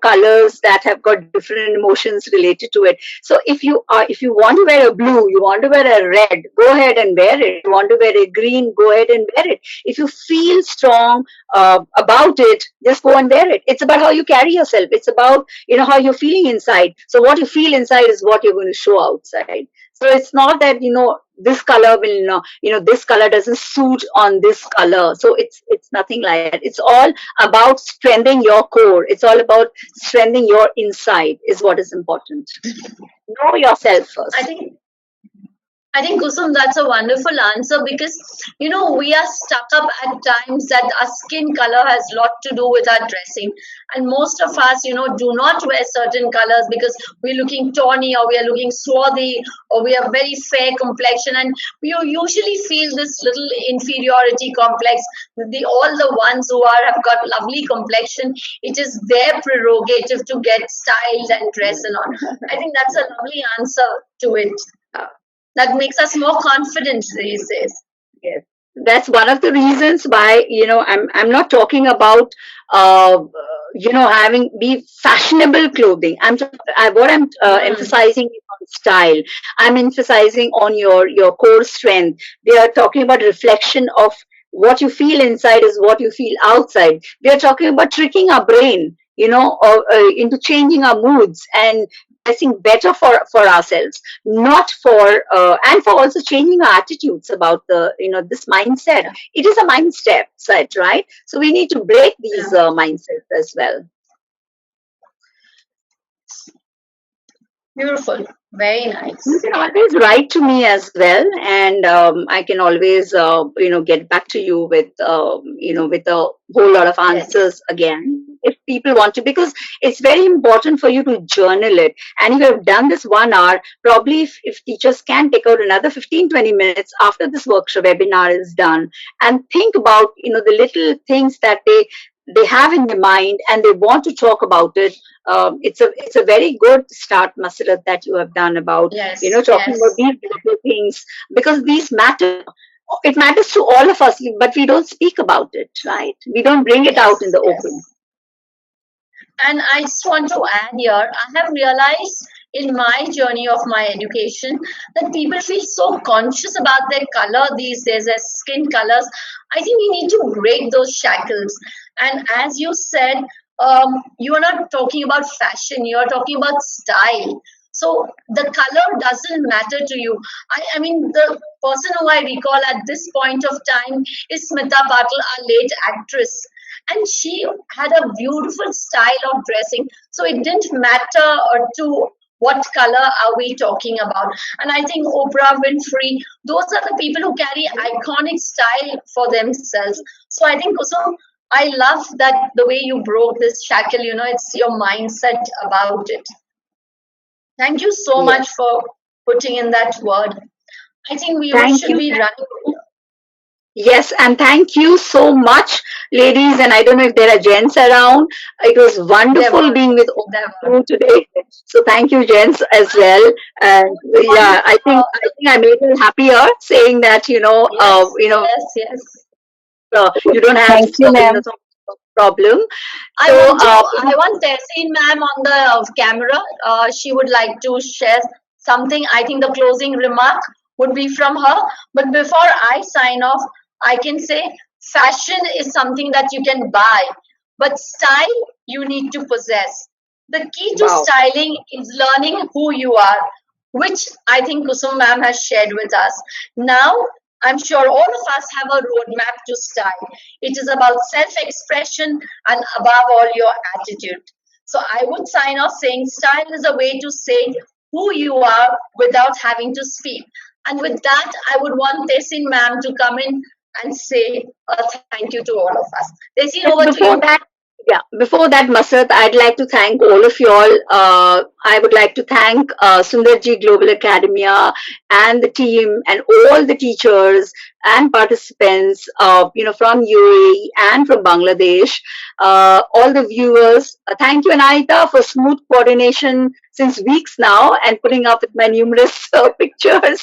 colors that have got different emotions related to it. So if you want to wear a blue, you want to wear a red, go ahead and wear it. You want to wear a green, go ahead and wear it. If you feel strong about it, just go and wear it. It's about how you carry yourself. It's about how you're feeling inside. So what you feel inside is what you're going to show outside. So it's not that this color will this color doesn't suit on this color. So it's nothing like that. It's all about strengthening your core. It's all about strengthening your inside is what is important. Know yourself I first. think I think Kusum, that's a wonderful answer because we are stuck up at times that our skin color has a lot to do with our dressing, and most of us, do not wear certain colors because we're looking tawny or we are looking swarthy or we have very fair complexion, and we usually feel this little inferiority complex. All the ones who have got lovely complexion, it is their prerogative to get styled and dress and all. I think that's a lovely answer to it. That makes us more confident these days. Yes, that's one of the reasons why I'm not talking about having be fashionable clothing. What I'm Mm. emphasizing is on style. I'm emphasizing on your core strength. We are talking about reflection of what you feel inside is what you feel outside. We are talking about tricking our brain, into changing our moods and dressing better for ourselves, not for and for also changing our attitudes about the this mindset. Yeah. It is a mindset set, right? So we need to break these Yeah. mindsets as well. Beautiful. Very You nice. can always write to me as well, and I can always get back to you with a whole lot of Yes. answers again if people want to, because it's very important for you to journal it. And if you have done this 1 hour, probably if teachers can take out another 15-20 minutes after this workshop webinar is done, and think about the little things that they have in their mind and they want to talk about it. It's a very good start, Masarat, that you have done about Yes. talking about Yes. these little things, because these matter. It matters to all of us, but we don't speak about it, right? We don't bring it out in Yes. the open. Yes. And I just want to add here, I have realized in my journey of my education that people feel so conscious about their color these days, their skin colors. I think we need to break those shackles. And as you said, you are not talking about fashion, you are talking about style. So the color doesn't matter to you. I mean, the person who I recall at this point of time is Smita Patil, our late actress, and she had a beautiful style of dressing, so it didn't matter to what color are we talking about. And I think Oprah Winfrey, those are the people who carry iconic style for themselves. So I think, Kusum, I love that the way you broke this shackle, it's your mindset about it. Thank you so much Yes. for putting in that word. I think we Thank should you. be running. Yes, and thank you so much, ladies. And I don't know if there are gents around. It was There wonderful were, being with all there of were. you today. So thank you, gents, as I well. And want yeah, I made her happier saying that yes, yes, yes. you don't have Thank you, ma'am. some problem. I So want to. I want Tehseen ma'am on the camera. She would like to share something. I think the closing remark would be from her. But before I sign off, I can say fashion is something that you can buy, but style you need to possess. The key to wow. styling is learning who you are, which I think Kusum ma'am has shared with us. Now, I'm sure all of us have a roadmap to style. It is about self expression and above all, your attitude. So I would sign off saying style is a way to say who you are without having to speak. And with that, I would want Tesin ma'am to come in and say a thank you to all of us. Tesin, Yes, over to you. before that, Masrat, I'd like to thank all of you all. I would like to thank Sundarji Global Academia and the team and all the teachers and participants, from UAE and from Bangladesh, all the viewers. Thank you, Anita, for smooth coordination since weeks now and putting up with my numerous picture My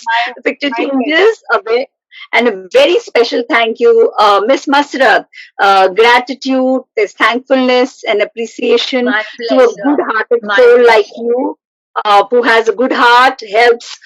pleasure. changes. And a very special thank you, Miss Masrat. Gratitude, there's thankfulness and appreciation My to a pleasure. good-hearted My soul like pleasure. you, who has a good heart, helps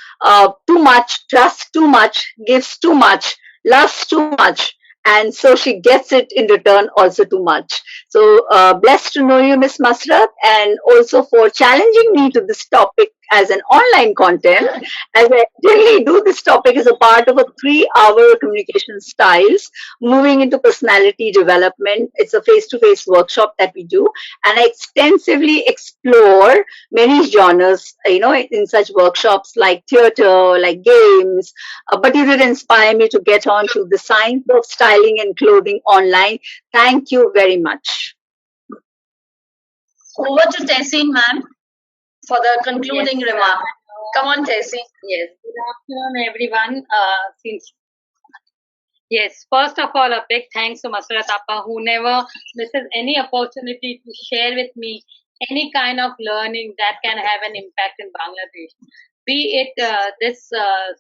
too much, trusts too much, gives too much, loves too much, and so she gets it in return also too much. So blessed to know you, Miss Masrat, and also for challenging me to this topic as an online content, as I generally do this topic as a part of a 3-hour communication styles moving into personality development. It's a face-to-face workshop that we do, and I extensively explore many genres, in such workshops like theater, like games. But you did inspire me to get on to the science of styling and clothing online. Thank you very much. Over to Tesin ma'am for the Yes, concluding remark. Come on, Tesin. yes. Good afternoon, everyone. Yes, first of all, a big thanks to Masrat Appa, who never misses any opportunity to share with me any kind of learning that can have an impact in Bangladesh. Be it this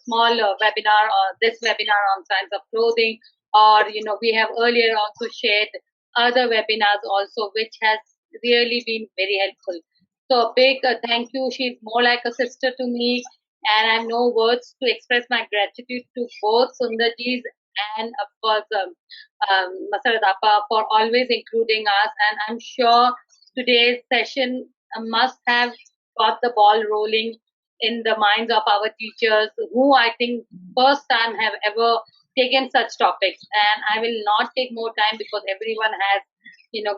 small webinar or this webinar on science of clothing, or we have earlier also shared other webinars also, which has really been very helpful. So a big thank you. She's more like a sister to me, and I have no words to express my gratitude to both Sundarjis and of course Masarad Appa for always including us. And I'm sure today's session must have got the ball rolling in the minds of our teachers, who I think first time have ever taken such topics. And I will not take more time because everyone has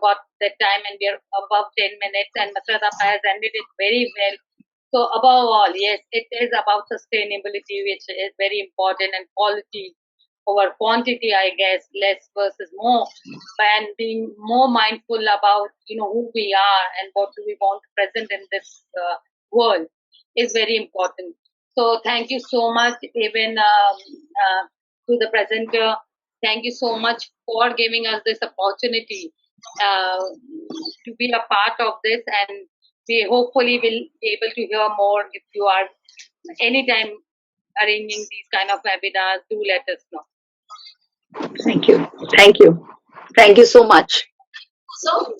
got the time, and we are above 10 minutes, and Masarad Appa has ended it very well. So above all, yes, it is about sustainability, which is very important, and quality over quantity, I guess, less versus more, and being more mindful about who we are and what do we want to present in this world is very important. So thank you so much, even to the presenter. Thank you so much for giving us this opportunity uh, to be a part of this, and we hopefully will be able to hear more. If you are anytime arranging these kind of webinars, do let us know. Thank you. Thank you. Thank you so much. So,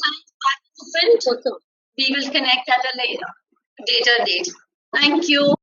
different, we will connect at a later date. Thank you.